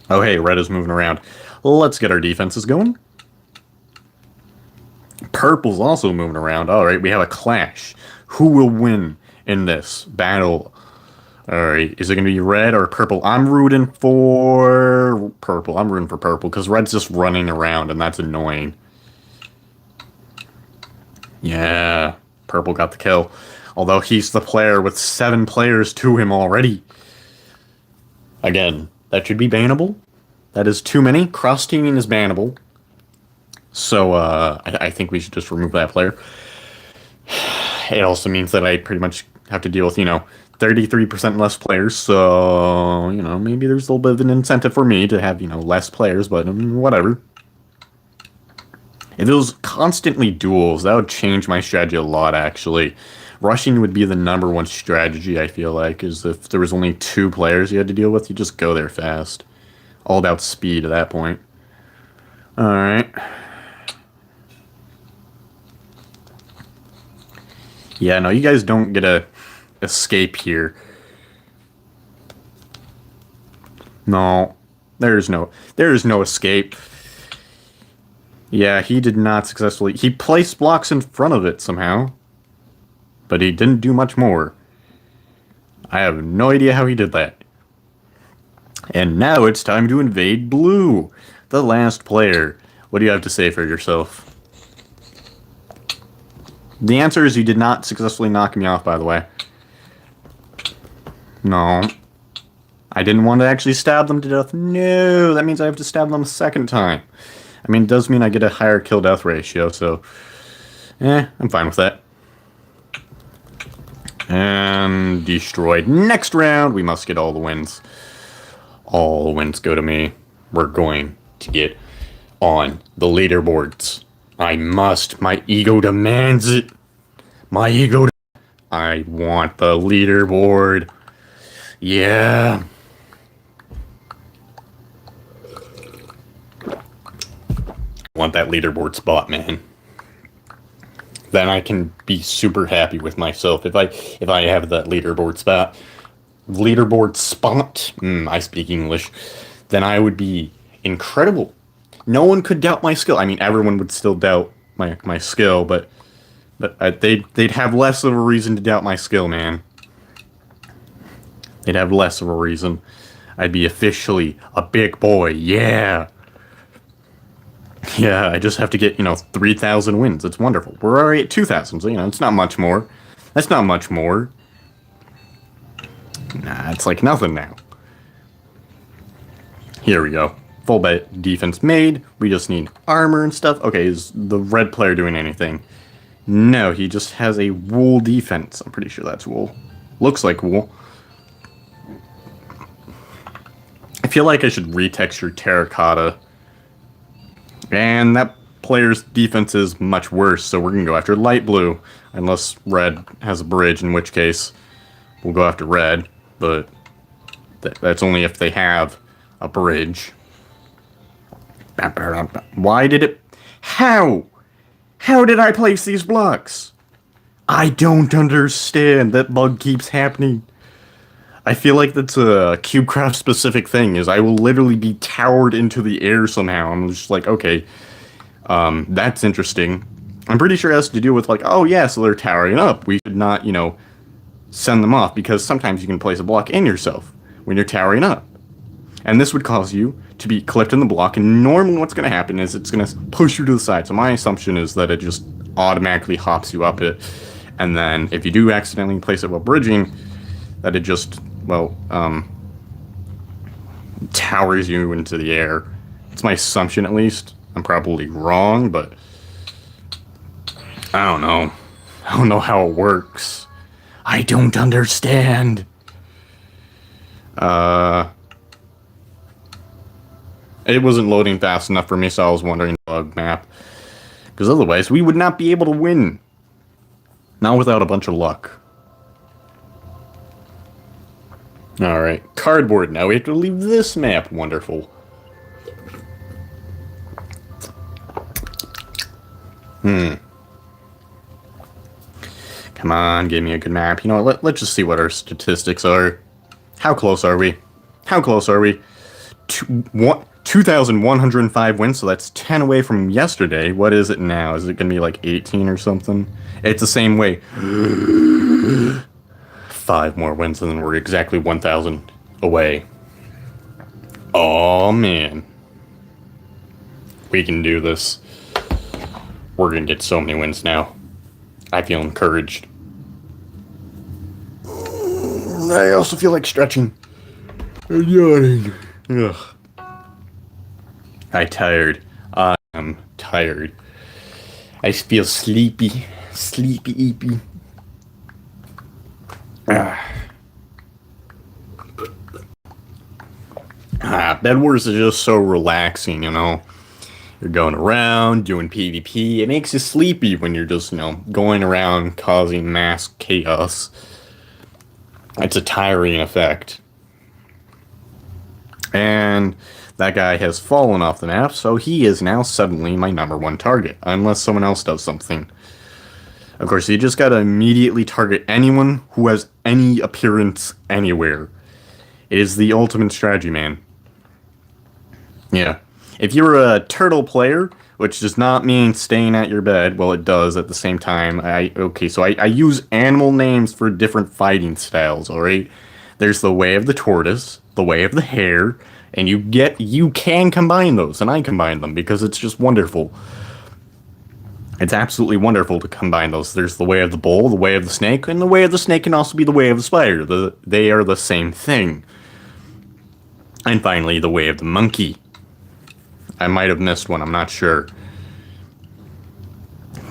Oh hey, red is moving around. Let's get our defenses going. Purple's also moving around. Alright, we have a clash. Who will win in this battle? Alright, is it going to be red or purple? I'm rooting for purple. I'm rooting for purple because red's just running around and that's annoying. Yeah, purple got the kill. Although he's the player with 7 players to him already. Again, that should be bannable. That is too many. Cross-teaming is bannable. So, I think we should just remove that player. It also means that I pretty much have to deal with, 33% less players. So, maybe there's a little bit of an incentive for me to have, less players, but whatever. If it was constantly duels, that would change my strategy a lot, actually. Rushing would be the #1 strategy, I feel like, is if there was only 2 players you had to deal with, you just go there fast. All about speed at that point. Alright. Yeah, no, you guys don't get a escape here. No. There is no escape. Yeah, he did not successfully... He placed blocks in front of it somehow. But he didn't do much more. I have no idea how he did that. And now it's time to invade blue. The last player. What do you have to say for yourself? The answer is you did not successfully knock me off, by the way. No. I didn't want to actually stab them to death. No, that means I have to stab them a second time. I mean, it does mean I get a higher kill-death ratio, so... I'm fine with that. And destroyed. Next round, we must get all the wins. All the wins go to me. We're going to get on the leaderboards. I must. My ego demands it. My ego. I want the leaderboard. Yeah. I want that leaderboard spot, man. Then I can be super happy with myself if I have that leaderboard spot. I speak English. Then I would be incredible. No one could doubt my skill. I mean, everyone would still doubt my skill, but they'd have less of a reason to doubt my skill, man. They'd have less of a reason. I'd be officially a big boy. Yeah. Yeah, I just have to get, 3,000 wins. It's wonderful. We're already at 2,000, so, it's not much more. That's not much more. Nah, it's like nothing now. Here we go. Full defense made. We just need armor and stuff. Okay, is the red player doing anything? No, he just has a wool defense. I'm pretty sure that's wool. Looks like wool. I feel like I should retexture terracotta. And that player's defense is much worse, so we're going to go after light blue. Unless red has a bridge, in which case we'll go after red. But that's only if they have a bridge. Why did it... How? How did I place these blocks? I don't understand. That bug keeps happening. I feel like that's a CubeCraft specific thing, is I will literally be towered into the air somehow. I'm just like, okay, that's interesting. I'm pretty sure it has to do with like, oh yeah, so they're towering up. We should not, send them off, because sometimes you can place a block in yourself when you're towering up. And this would cause you to be clipped in the block, and normally what's going to happen is it's going to push you to the side. So my assumption is that it just automatically hops you up it, and then if you do accidentally place it while bridging, that it just... towers you into the air. It's my assumption, at least. I'm probably wrong, but I don't know. I don't know how it works. I don't understand. It wasn't loading fast enough for me, so I was wondering the bug map. Because otherwise, we would not be able to win. Not without a bunch of luck. Alright, cardboard. Now we have to leave this map. Wonderful. Come on, give me a good map. You know what, let's just see what our statistics are. How close are we? How close are we? 2,105 wins, so that's 10 away from yesterday. What is it now? Is it going to be like 18 or something? It's the same way. 5 more wins, and then we're exactly 1,000 away. Oh man. We can do this. We're going to get so many wins now. I feel encouraged. I also feel like stretching. And yawning. Ugh. I'm tired. I am tired. I feel sleepy. Sleepy-eepy. Bedwars is just so relaxing, You're going around, doing PvP. It makes you sleepy when you're just, going around causing mass chaos. It's a tiring effect. And that guy has fallen off the map, so he is now suddenly my #1 target, unless someone else does something. Of course, you just gotta immediately target anyone who has any appearance anywhere. It is the ultimate strategy, man. Yeah. If you're a turtle player, which does not mean staying at your bed, well, it does at the same time. I use animal names for different fighting styles, alright? There's the way of the tortoise, the way of the hare, and you can combine those, and I combine them because it's just wonderful. It's absolutely wonderful to combine those. There's the way of the bull, the way of the snake, and the way of the snake can also be the way of the spider. They are the same thing. And finally, the way of the monkey. I might have missed one, I'm not sure.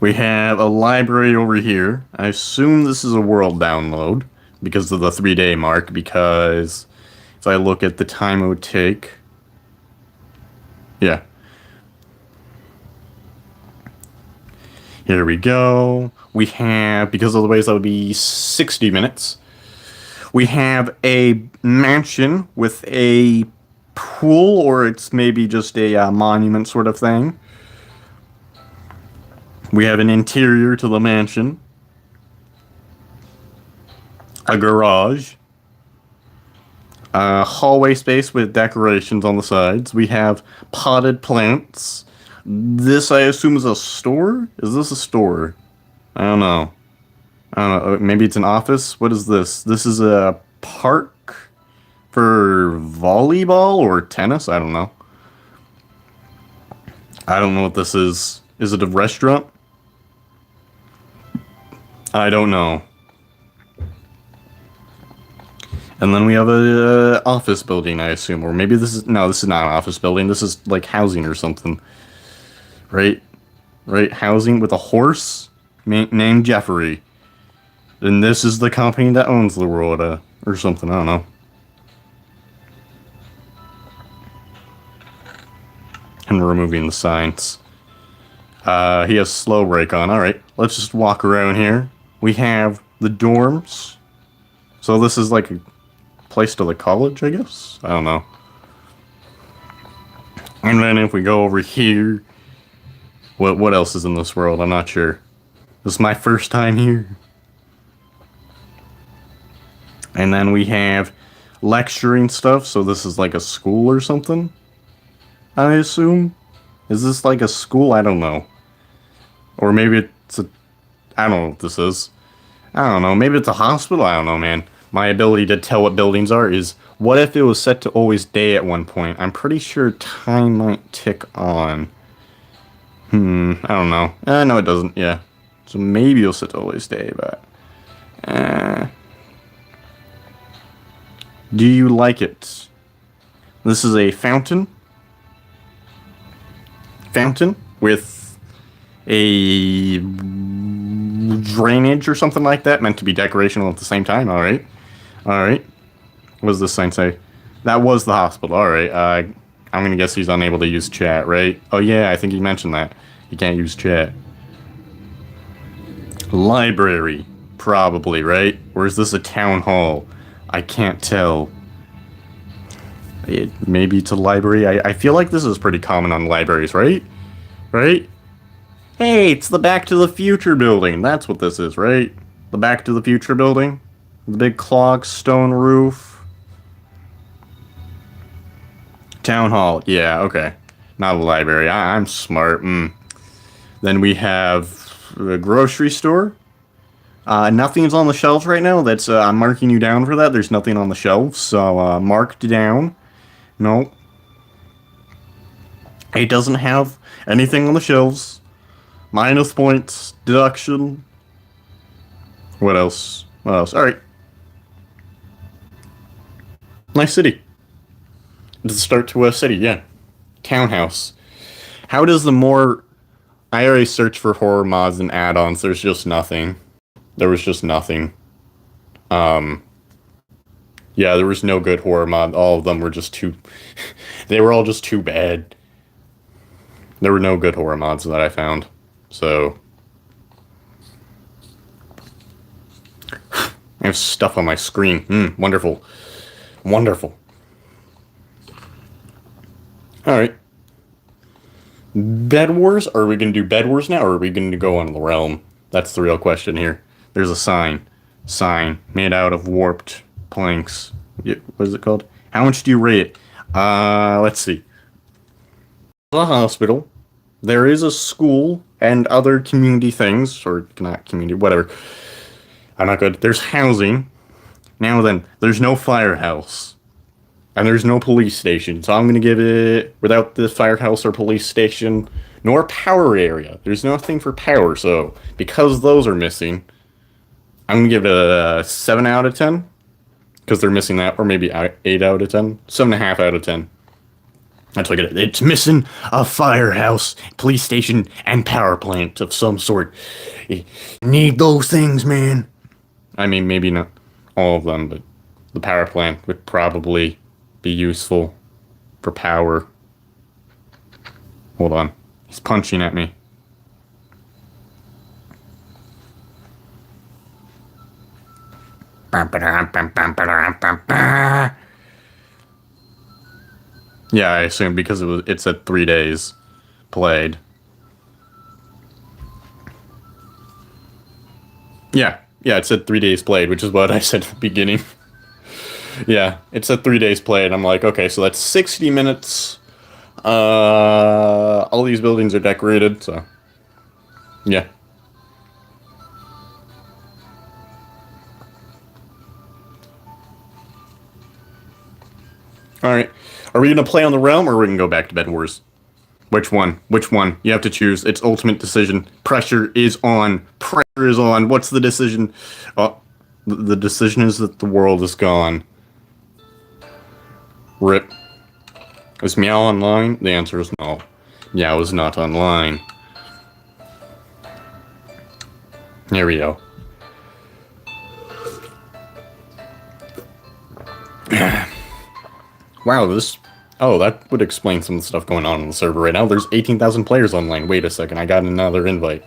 We have a library over here. I assume this is a world download because of the 3-day mark, because if I look at the time it would take... Yeah. Here we go. We have, because of the ways that would be 60 minutes. We have a mansion with a pool, or it's maybe just a monument sort of thing. We have an interior to the mansion. A garage. A hallway space with decorations on the sides. We have potted plants. This, I assume, is a store? Is this a store? I don't know. Maybe it's an office? What is this? This is a park for volleyball or tennis? I don't know. I don't know what this is. Is it a restaurant? I don't know. And then we have a office building, I assume. Or maybe this is... No, this is not an office building. This is like housing or something. Right? Right? Housing with a horse named Jeffrey. And this is the company that owns the world, or something. I don't know. And removing the signs. He has slow brake on. Alright, let's just walk around here. We have the dorms. So this is like a place to the college, I guess? I don't know. And then if we go over here... What else is in this world? I'm not sure. This is my first time here. And then we have lecturing stuff. So this is like a school or something, I assume. Is this like a school? I don't know. Or maybe it's a... I don't know what this is. I don't know. Maybe it's a hospital? I don't know, man. My ability to tell what buildings are is... What if it was set to always day at one point? I'm pretty sure time might tick on. I don't know. No, it doesn't. Yeah. So maybe it'll set to always day, but... Do you like it? This is a fountain. Fountain with a drainage or something like that, meant to be decorational at the same time. Alright. Alright. What does this sign say? That was the hospital. Alright. I'm gonna guess he's unable to use chat, right? Oh yeah, I think he mentioned that. He can't use chat. Library. Probably, right? Or is this a town hall? I can't tell. Maybe it's a library. I feel like this is pretty common on libraries, right? Right? Hey, it's the Back to the Future building. That's what this is, right? The Back to the Future building? The big clock, stone roof. Town hall. Yeah, okay. Not a library. I'm smart. Then we have the grocery store. Nothing's on the shelves right now. That's I'm marking you down for that. There's nothing on the shelves, so marked down. No. It doesn't have anything on the shelves. Minus points. Deduction. What else? What else? Alright. Nice city. It's the start to a city, yeah. Townhouse. How does the more... I already searched for horror mods and add-ons. There's just nothing. There was just nothing. Yeah, there was no good horror mod. All of them were just too... They were all just too bad. There were no good horror mods that I found. So... I have stuff on my screen. Wonderful. Wonderful. Alright. Bedwars? Are we going to do Bedwars now, or are we going to go on the realm? That's the real question here. There's a sign. Sign. Made out of warped planks. What is it called? How much do you rate it? Let's see. The hospital. There is a school and other community things. Or not community, whatever. I'm not good. There's housing. Now then, there's no firehouse. And there's no police station, so I'm going to give it, without the firehouse or police station, nor power area. There's nothing for power, so because those are missing, I'm going to give it a 7 out of 10. Because they're missing that, or maybe 8 out of 10. 7.5 out of 10. That's what I get. It's missing a firehouse, police station, and power plant of some sort. You need those things, man. I mean, maybe not all of them, but the power plant would probably be useful for power. Hold on. He's punching at me. Yeah, I assume because it said 3 days played. Yeah, it said 3 days played, which is what I said at the beginning. Yeah, it said 3 days played. I'm like, okay, so that's 60 minutes. All these buildings are decorated, so yeah. Alright. Are we gonna play on the realm or are we gonna go back to Bed Wars? Which one? Which one? You have to choose. It's ultimate decision. Pressure is on. Pressure is on. What's the decision? The decision is that the world is gone. Rip. Is Meow online? The answer is no. Meow is not online. Here we go. Wow, this... Oh, that would explain some of the stuff going on the server right now. There's 18,000 players online. Wait a second, I got another invite.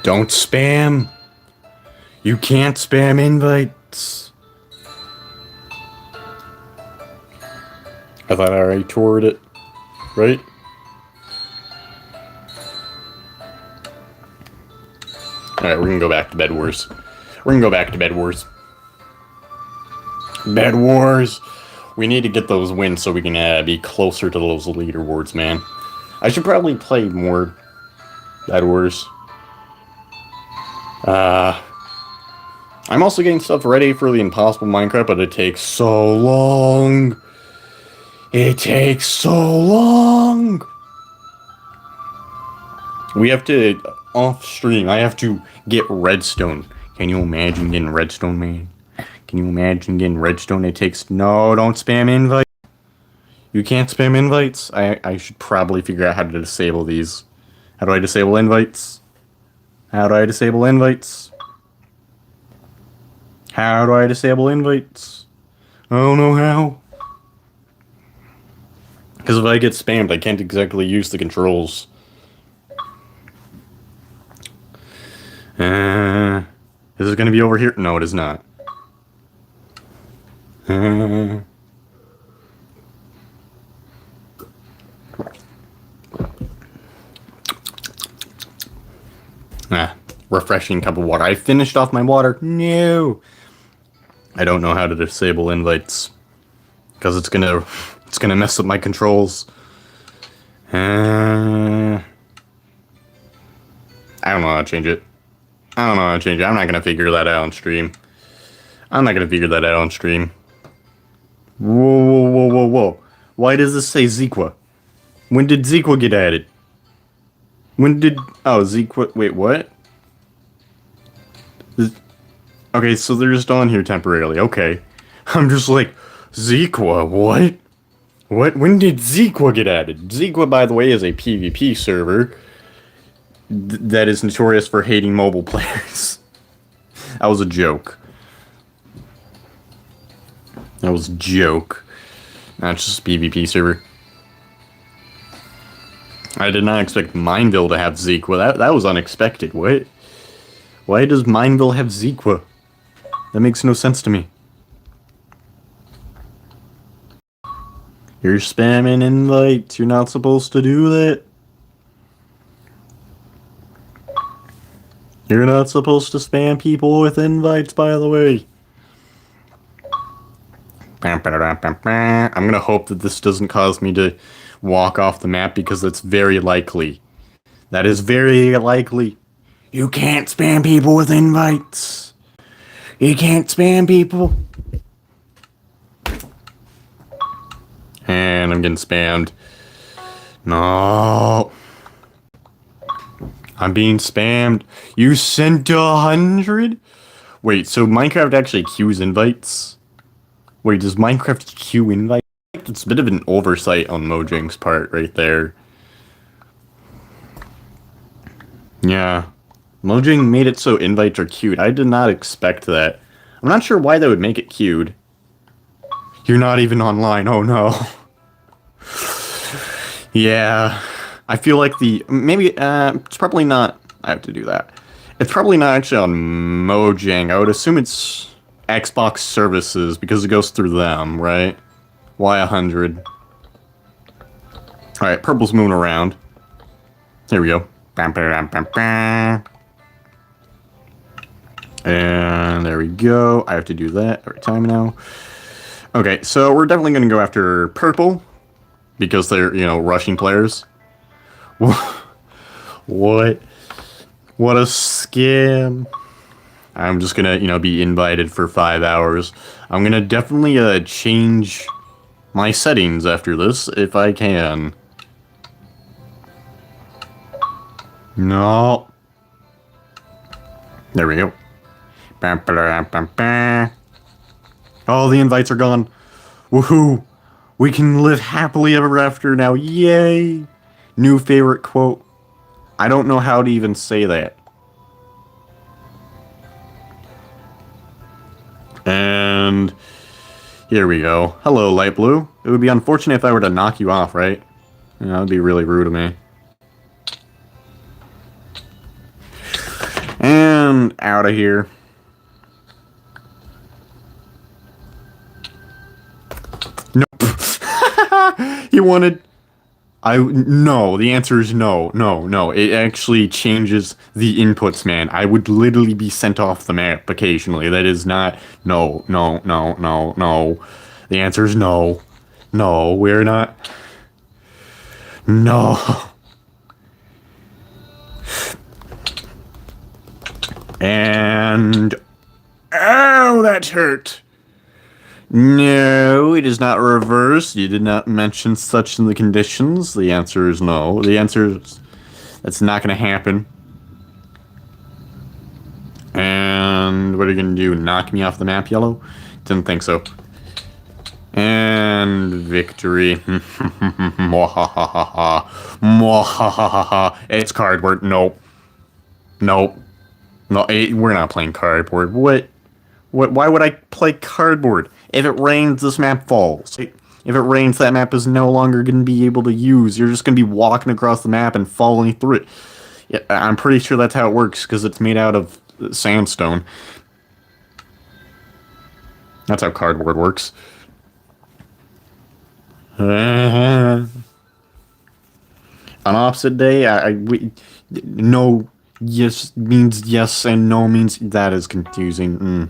Don't spam! You can't spam invites! I thought I already toured it, right? Alright, we're gonna go back to Bed Wars. We're gonna go back to Bed Wars. Bed Wars! We need to get those wins so we can be closer to those leaderboards, man. I should probably play more Bed Wars. I'm also getting stuff ready for the Impossible Minecraft, but it takes so long. It takes so long. We have to, off stream, I have to get redstone. Can you imagine getting redstone, man? Can you imagine getting redstone? It takes, no, don't spam invite. You can't spam invites? I should probably figure out how to disable these. How do I disable invites? How do I disable invites? How do I disable invites? I don't know how. Because if I get spammed, I can't exactly use the controls. Is it going to be over here? No, it is not. Refreshing cup of water. I finished off my water. No. I don't know how to disable invites. Because it's gonna mess up my controls. I don't know how to change it. I'm not gonna figure that out on stream. Whoa. Why does this say Zequa? When did Zequa get added? Oh, Zequa, wait, what? Okay, so they're just on here temporarily, okay. I'm just like, Zequa, what? When did Zequa get added? Zequa, by the way, is a PvP server that is notorious for hating mobile players. That was a joke. Not just a PvP server. I did not expect Mineville to have Zequa. That was unexpected. What? Why does Mineville have Zequa? That makes no sense to me. You're spamming invites. You're not supposed to do that. You're not supposed to spam people with invites, by the way. I'm gonna hope that this doesn't cause me to walk off the map because it's very likely. That is very likely. You can't spam people with invites. You can't spam people. And I'm getting spammed. No. I'm being spammed. You sent 100? Wait, so Minecraft actually queues invites? Wait, does Minecraft queue invite? It's a bit of an oversight on Mojang's part right there. Yeah. Mojang made it so invites are queued. I did not expect that. I'm not sure why they would make it queued. You're not even online. Oh no. Yeah. I feel like maybe it's probably not. I have to do that. It's probably not actually on Mojang. I would assume it's Xbox services because it goes through them, right? Why 100? Alright, purple's moving around. There we go. And there we go. I have to do that every time now. Okay, so we're definitely going to go after purple because they're, rushing players. What? What a scam. I'm just going to, be invited for 5 hours. I'm going to definitely change my settings after this if I can. No. There we go. Oh, the invites are gone. Woohoo! We can live happily ever after now. Yay! New favorite quote. I don't know how to even say that. And here we go. Hello, light blue. It would be unfortunate if I were to knock you off, right? Yeah, that would be really rude of me. And out of here. Nope. He wanted... No, the answer is no. No. It actually changes the inputs, man. I would literally be sent off the map occasionally. That is not... No. The answer is no. No, we're not... No. And... Ow, that hurt. No, it is not reversed. You did not mention such in the conditions. The answer is no. The answer is... That's not going to happen. And what are you going to do? Knock me off the map, yellow? Didn't think so. And victory. Mwahahaha. Mwahahaha. It's cardboard. Nope. No, we're not playing cardboard. What? Why would I play cardboard? If it rains, this map falls. If it rains, that map is no longer going to be able to use. You're just going to be walking across the map and falling through it. Yeah, I'm pretty sure that's how it works, because it's made out of sandstone. That's how cardboard works. On opposite day, no, yes means yes and no means... That is confusing.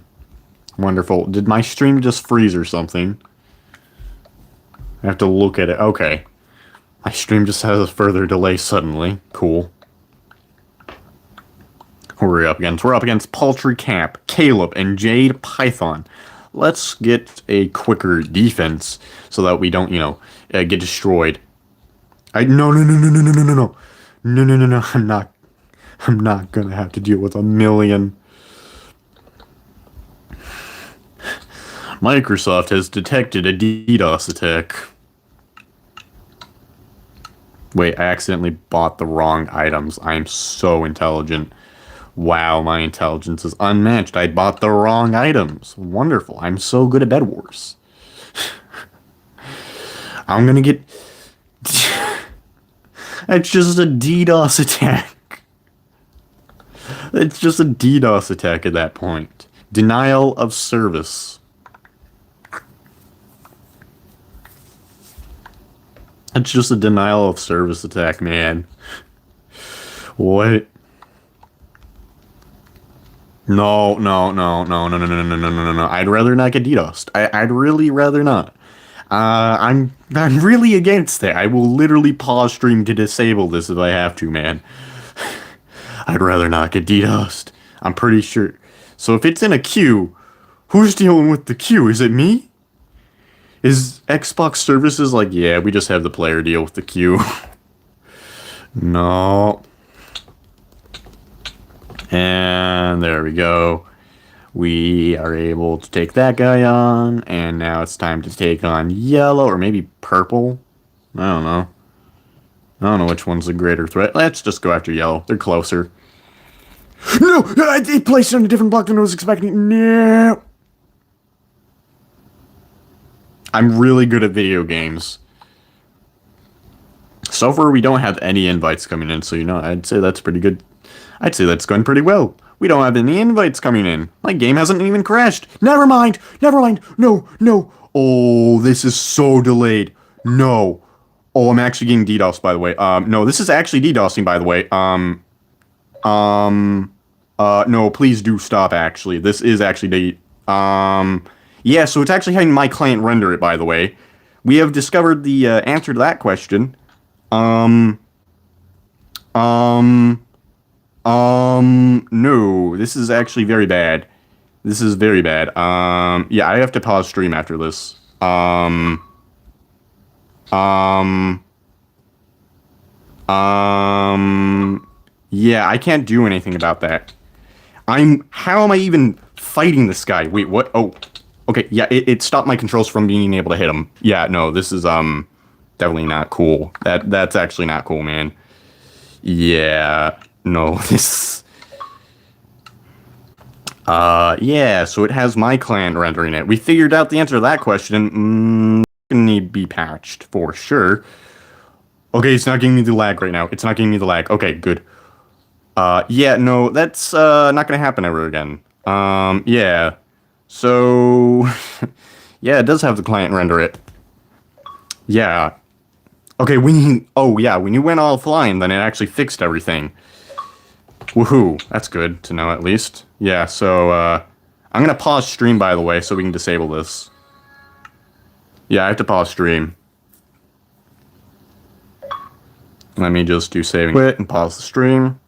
Wonderful. Did my stream just freeze or something? I have to look at it. Okay. My stream just has a further delay suddenly. Cool. Who are we up against? We're up against Paltry Cap, Caleb, and Jade Python. Let's get a quicker defense so that we don't, get destroyed. No. I'm not gonna have to deal with a million. Microsoft has detected a DDoS attack. Wait, I accidentally bought the wrong items. I'm so intelligent. Wow, my intelligence is unmatched. I bought the wrong items. Wonderful. I'm so good at Bedwars. I'm gonna get... It's just a DDoS attack. It's just a DDoS attack at that point. Denial of service. It's just a denial of service attack, man. What? No. I'd rather not get DDoSed. I'd really rather not. I'm really against that. I will literally pause stream to disable this if I have to, man. I'd rather not get DDoSed. I'm pretty sure. So if it's in a queue, who's dealing with the queue? Is it me? Is Xbox services like, yeah, we just have the player deal with the queue? No. And there we go. We are able to take that guy on, and now it's time to take on yellow, or maybe purple. I don't know. I don't know which one's the greater threat. Let's just go after yellow. They're closer. No! It placed it on a different block than I was expecting. No! I'm really good at video games. So far, we don't have any invites coming in, so, I'd say that's pretty good. I'd say that's going pretty well. We don't have any invites coming in. My game hasn't even crashed. Never mind. Never mind. No, no. Oh, this is so delayed. No. Oh, I'm actually getting DDoS, by the way. No, this is actually DDoSing, by the way. No, please do stop, actually. This is actually yeah, so it's actually having my client render it, by the way. We have discovered the answer to that question. No, this is actually very bad. This is very bad. Yeah, I have to pause stream after this. Yeah, I can't do anything about that. How am I even fighting this guy? Wait, what? Oh, okay, yeah, it stopped my controls from being able to hit him. Yeah, no, this is, definitely not cool. That's actually not cool, man. Yeah, no, this... yeah, so it has my client rendering it. We figured out the answer to that question. Gonna need to be patched, for sure. Okay, it's not giving me the lag right now. It's not giving me the lag. Okay, good. Yeah, no, that's, not gonna happen ever again. Yeah. So... yeah, it does have the client render it. Yeah. Okay, oh yeah, when you went offline, then it actually fixed everything. Woohoo, that's good to know at least. Yeah, so, I'm gonna pause stream, by the way, so we can disable this. Yeah, I have to pause stream. Let me just do saving quit and pause the stream.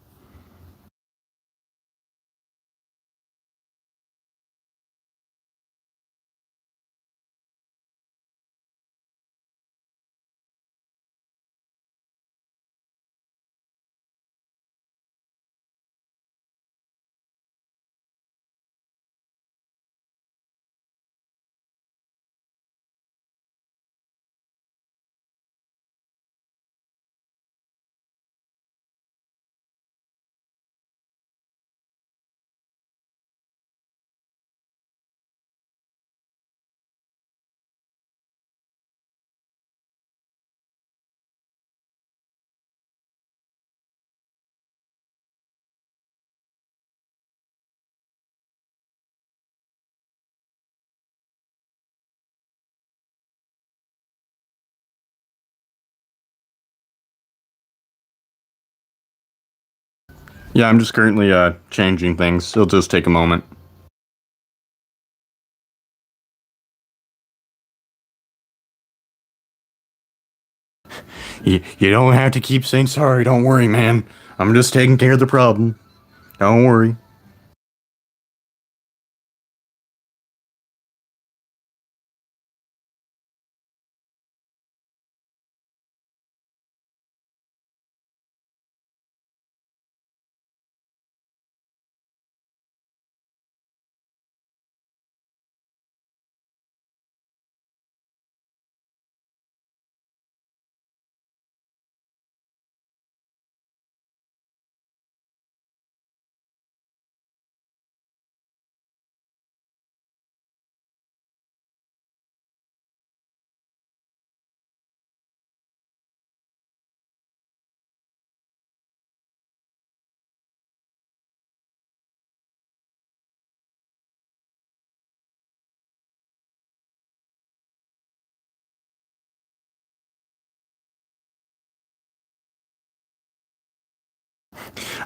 Yeah, I'm just currently, changing things. It'll just take a moment. You don't have to keep saying sorry, don't worry, man. I'm just taking care of the problem. Don't worry.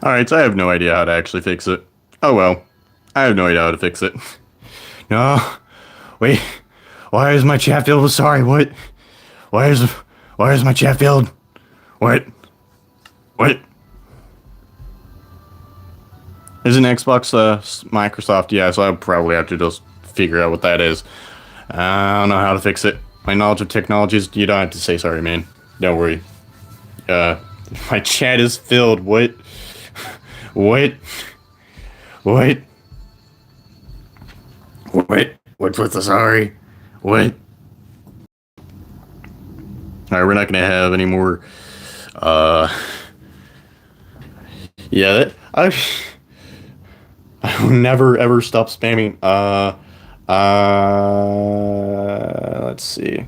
Alright, so I have no idea how to actually fix it. Oh well. I have no idea how to fix it. No. Wait. Why is my chat filled with sorry? What? Why is my chat filled? What? What? Isn't Xbox, Microsoft? Yeah, so I'll probably have to just figure out what that is. I don't know how to fix it. My knowledge of technologies, you don't have to say sorry, man. Don't worry. My chat is filled. What? What? What? What? What's with the sorry? What? Alright, we're not gonna have any more, uh... Yeah, I will never ever stop spamming, let's see.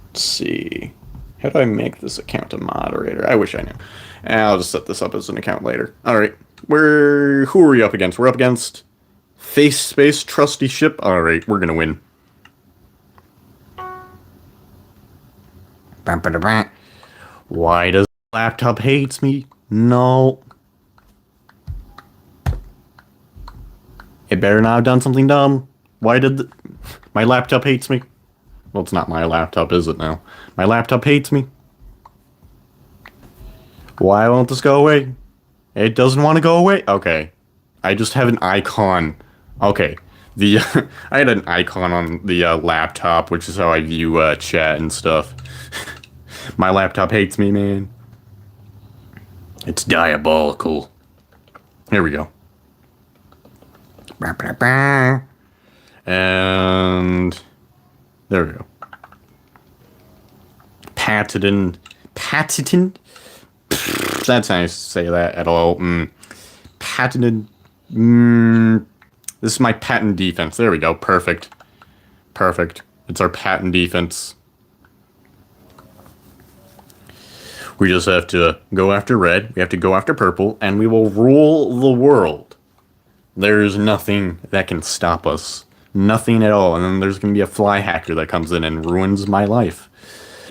Let's see. How do I make this account a moderator? I wish I knew. I'll just set this up as an account later. Alright. Who are we up against? We're up against Face Space Trusty Ship. Alright, we're gonna win. Why does the laptop hates me? No. It better not have done something dumb. Why did my laptop hates me? Well, it's not my laptop, is it now? My laptop hates me. Why won't this go away? It doesn't want to go away? Okay. I just have an icon. Okay. I had an icon on the laptop, which is how I view chat and stuff. My laptop hates me, man. It's diabolical. Here we go. And there we go. Patented. That's how I say that at all. Patented. This is my patent defense. There we go. Perfect. Perfect. It's our patent defense. We just have to go after red. We have to go after purple. And we will rule the world. There's nothing that can stop us. Nothing at all. And then there's going to be a fly hacker that comes in and ruins my life.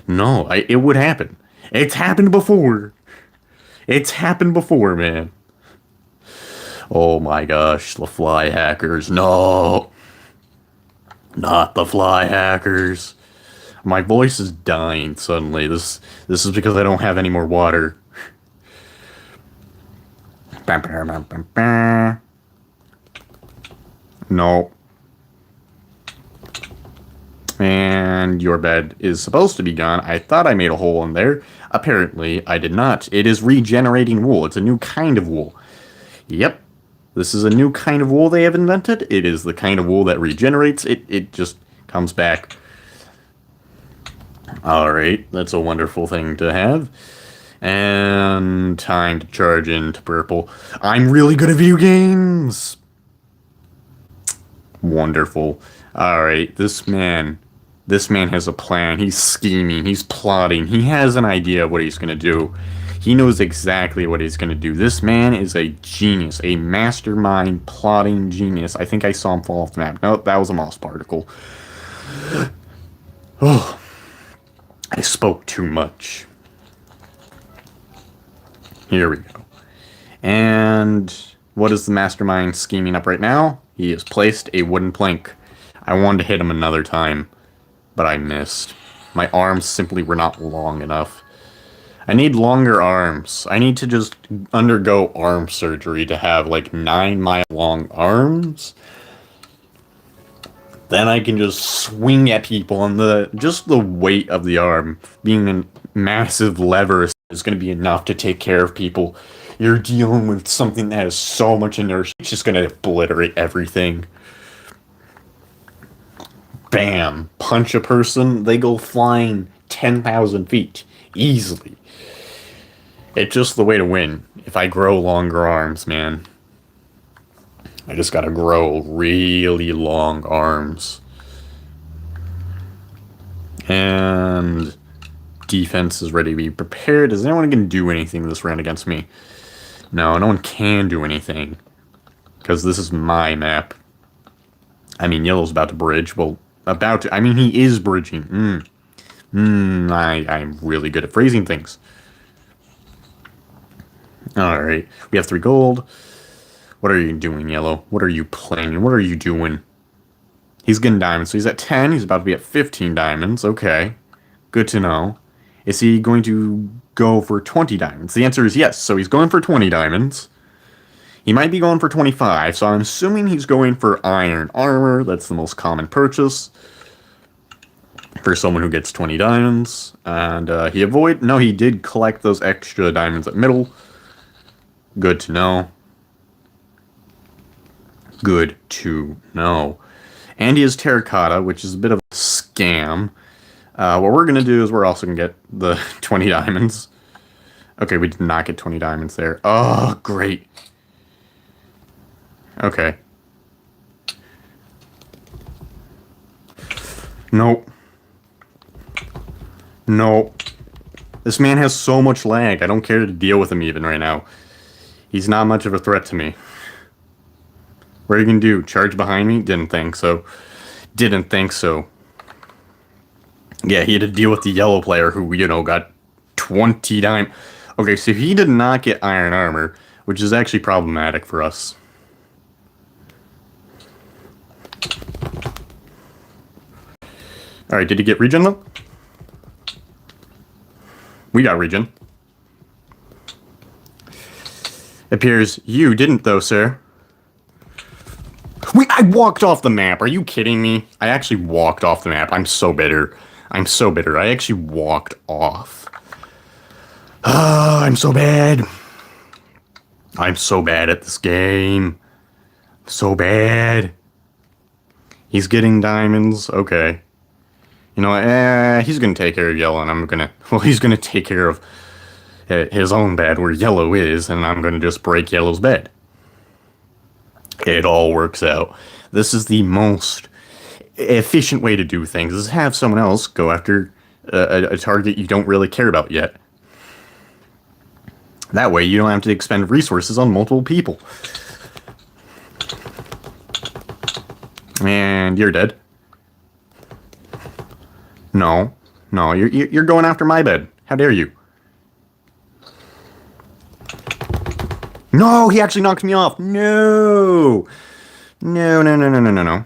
No, it would happen. It's happened before. It's happened before, man. Oh my gosh, the fly hackers. No. Not the fly hackers. My voice is dying suddenly. This is because I don't have any more water. No. And your bed is supposed to be gone. I thought I made a hole in there. Apparently, I did not. It is regenerating wool. It's a new kind of wool. Yep. This is a new kind of wool they have invented. It is the kind of wool that regenerates. It just comes back. Alright, that's a wonderful thing to have. And time to charge into purple. I'm really good at video games! Wonderful. Alright, this man has a plan. He's scheming. He's plotting. He has an idea of what he's going to do. He knows exactly what he's going to do. This man is a genius. A mastermind plotting genius. I think I saw him fall off the map. Nope, that was a moss particle. Oh, I spoke too much. Here we go. And what is the mastermind scheming up right now? He has placed a wooden plank. I wanted to hit him another time, but I missed. My arms simply were not long enough. I need longer arms. I need to just undergo arm surgery to have like 9-mile-long arms. Then I can just swing at people, and just the weight of the arm being a massive lever is going to be enough to take care of people. You're dealing with something that has so much inertia. It's just going to obliterate everything. Bam. Punch a person, they go flying 10,000 feet. Easily. It's just the way to win. If I grow longer arms, man. I just gotta grow really long arms. And defense is ready to be prepared. Is anyone going to do anything this round against me? No, no one can do anything. Because this is my map. I mean, yellow's about to bridge. Well, about to. I mean, he is bridging. I'm really good at phrasing things. Alright. We have 3 gold. What are you doing, yellow? What are you playing? What are you doing? He's getting diamonds. So he's at 10. He's about to be at 15 diamonds. Okay. Good to know. Is he going to go for 20 diamonds? The answer is yes. So he's going for 20 diamonds. He might be going for 25. So I'm assuming he's going for iron armor. That's the most common purchase for someone who gets 20 diamonds. And he did collect those extra diamonds at middle. Good to know. Good to know. And he has terracotta, which is a bit of a scam. What we're going to do is we're also going to get the 20 diamonds. Okay, we did not get 20 diamonds there. Oh, great. Okay. Nope. Nope. This man has so much lag. I don't care to deal with him even right now. He's not much of a threat to me. What are you going to do? Charge behind me? Didn't think so. Didn't think so. Yeah, he had to deal with the yellow player who, you know, got 20 diamonds. Okay, so he did not get iron armor, which is actually problematic for us. Alright, did he get regen though? We got regen. Appears you didn't though, sir. I walked off the map. Are you kidding me? I actually walked off the map. I'm so bitter. I'm so bitter. I actually walked off. I'm so bad. I'm so bad at this game. So bad. He's getting diamonds. Okay. You know, he's going to take care of yellow, and I'm going to... Well, he's going to take care of his own bed where yellow is, and I'm going to just break yellow's bed. It all works out. This is the most efficient way to do things, is have someone else go after a target you don't really care about yet. That way you don't have to expend resources on multiple people. And you're dead. No. No, you're going after my bed. How dare you? No, he actually knocked me off. No. No, no, no, no, no, no, no.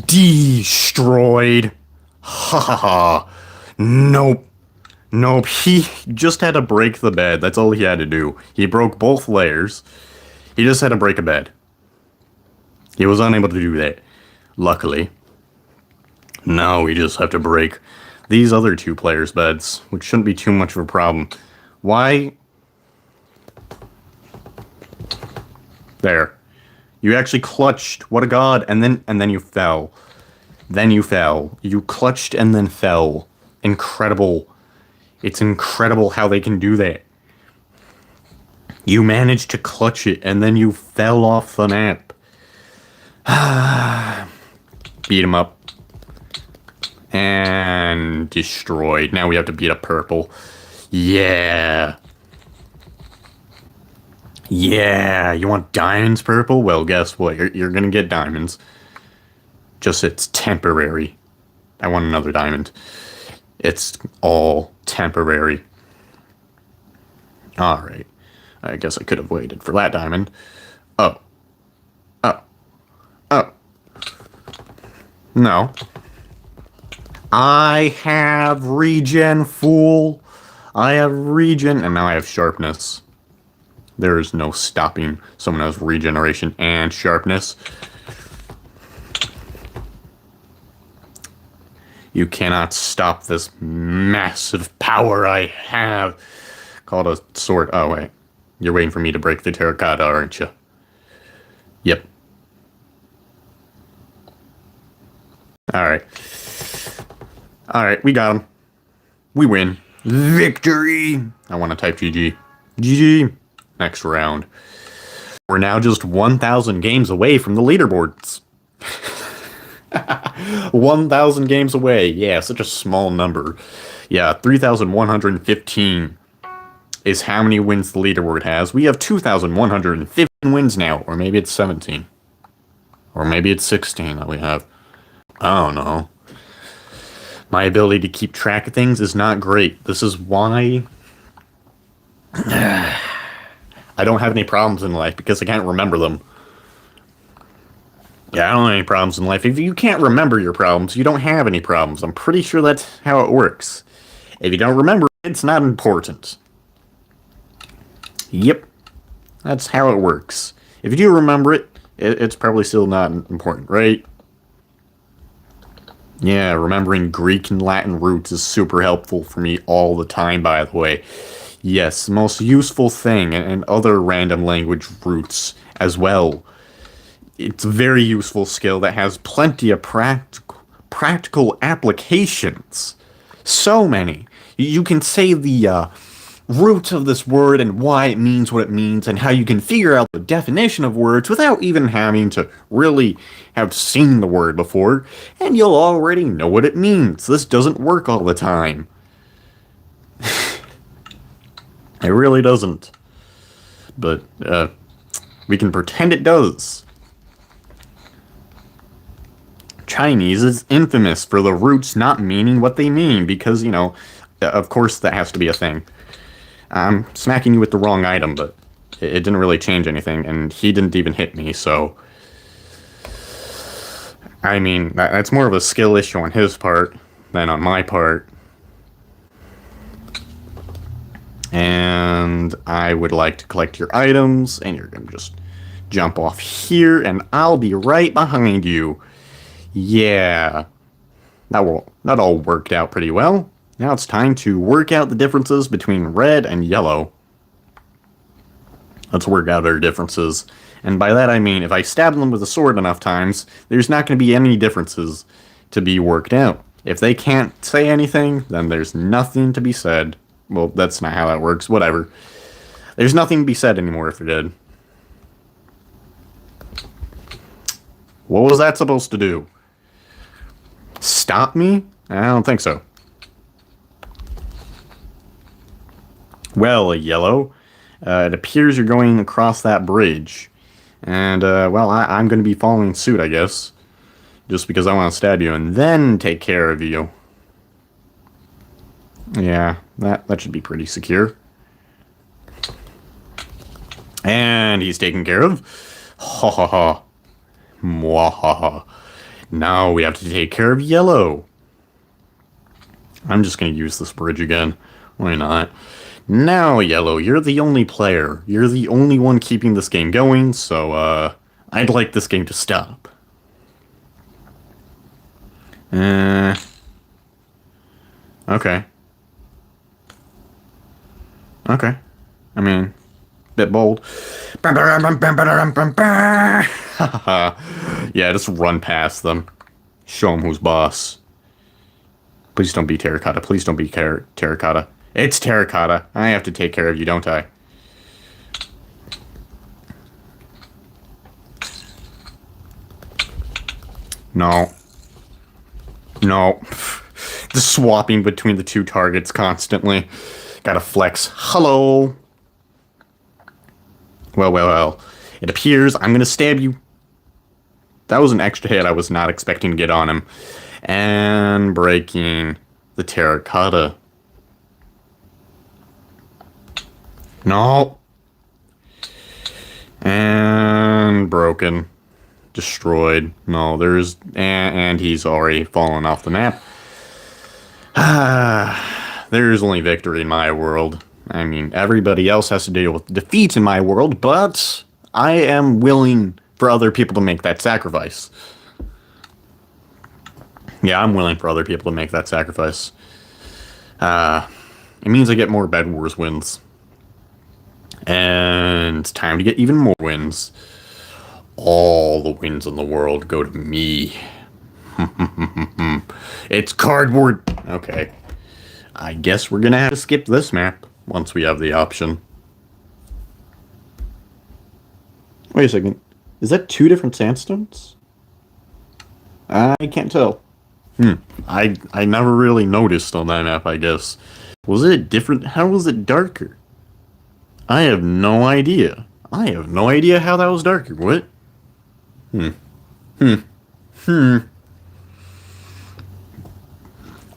Destroyed. Ha ha ha. Nope. Nope. He just had to break the bed. That's all he had to do. He broke both layers. He just had to break a bed. He was unable to do that. Luckily. Now we just have to break these other two players' beds, which shouldn't be too much of a problem. Why? There. You actually clutched. What a god. And then you fell. Then you fell. You clutched and then fell. Incredible. It's incredible how they can do that. You managed to clutch it and then you fell off the map. Beat him up. And destroyed. Now we have to beat up purple. Yeah. Yeah. You want diamonds, purple? Well, guess what? You're gonna get diamonds. Just it's temporary. I want another diamond. It's all temporary. Alright. I guess I could have waited for that diamond. Oh. Oh. Oh. No. I have regen, fool. I have regen, and now I have sharpness. There is no stopping someone who has regeneration and sharpness. You cannot stop this massive power I have. Called a sword. Oh, wait. You're waiting for me to break the terracotta, aren't you? Yep. Alright. Alright, we got him. We win. Victory! I want to type GG. GG. Next round. We're now just 1,000 games away from the leaderboards. 1,000 games away. Yeah, such a small number. Yeah, 3,115 is how many wins the leaderboard has. We have 2,115 wins now. Or maybe it's 17. Or maybe it's 16 that we have. I don't know. My ability to keep track of things is not great. This is why I don't have any problems in life, because I can't remember them. Yeah, I don't have any problems in life. If you can't remember your problems, you don't have any problems. I'm pretty sure that's how it works. If you don't remember it, it's not important. Yep. That's how it works. If you do remember it, It's probably still not important, right? Yeah, remembering Greek and Latin roots is super helpful for me all the time, by the way. Yes, most useful thing, and other random language roots as well. It's a very useful skill that has plenty of practical applications. So many. You can say the root of this word and why it means what it means and how you can figure out the definition of words without even having to really have seen the word before, and you'll already know what it means. This doesn't work all the time. It really doesn't. But we can pretend it does. Chinese is infamous for the roots not meaning what they mean because, of course that has to be a thing. I'm smacking you with the wrong item, but it didn't really change anything, and he didn't even hit me, so... I mean, that's more of a skill issue on his part than on my part. And I would like to collect your items, and you're gonna just jump off here, and I'll be right behind you. Yeah. That all worked out pretty well. Now it's time to work out the differences between red and yellow. Let's work out our differences. And by that I mean, if I stab them with a sword enough times, there's not going to be any differences to be worked out. If they can't say anything, then there's nothing to be said. Well, that's not how that works. Whatever. There's nothing to be said anymore if they're dead. What was that supposed to do? Stop me? I don't think so. Well, Yellow, it appears you're going across that bridge. And, well, I'm going to be following suit, I guess. Just because I want to stab you and then take care of you. Yeah, that should be pretty secure. And he's taken care of. Ha ha ha. Mwahaha. Now we have to take care of Yellow. I'm just going to use this bridge again. Why not? Now, Yellow, you're the only player. You're the only one keeping this game going, so, I'd like this game to stop. Okay. Okay. I mean, bit bold. Yeah, just run past them. Show them who's boss. Please don't be Terracotta. Please don't be Terracotta. It's Terracotta. I have to take care of you, don't I? No. No. The swapping between the two targets constantly. Gotta flex. Hello. Well. It appears I'm gonna stab you. That was an extra hit I was not expecting to get on him. And breaking the Terracotta. No. And broken. Destroyed. No, there's... And he's already fallen off the map. There's only victory in my world. I mean, everybody else has to deal with defeat in my world, but I am willing for other people to make that sacrifice. Yeah, I'm willing for other people to make that sacrifice. It means I get more Bed Wars wins. And it's time to get even more wins. All the wins in the world go to me. It's cardboard. Okay. I guess we're gonna have to skip this map once we have the option. Wait a second. Is that two different sandstones? I can't tell. I never really noticed on that map, I guess. Was it different? How was it darker? I have no idea. I have no idea how that was darker. What? I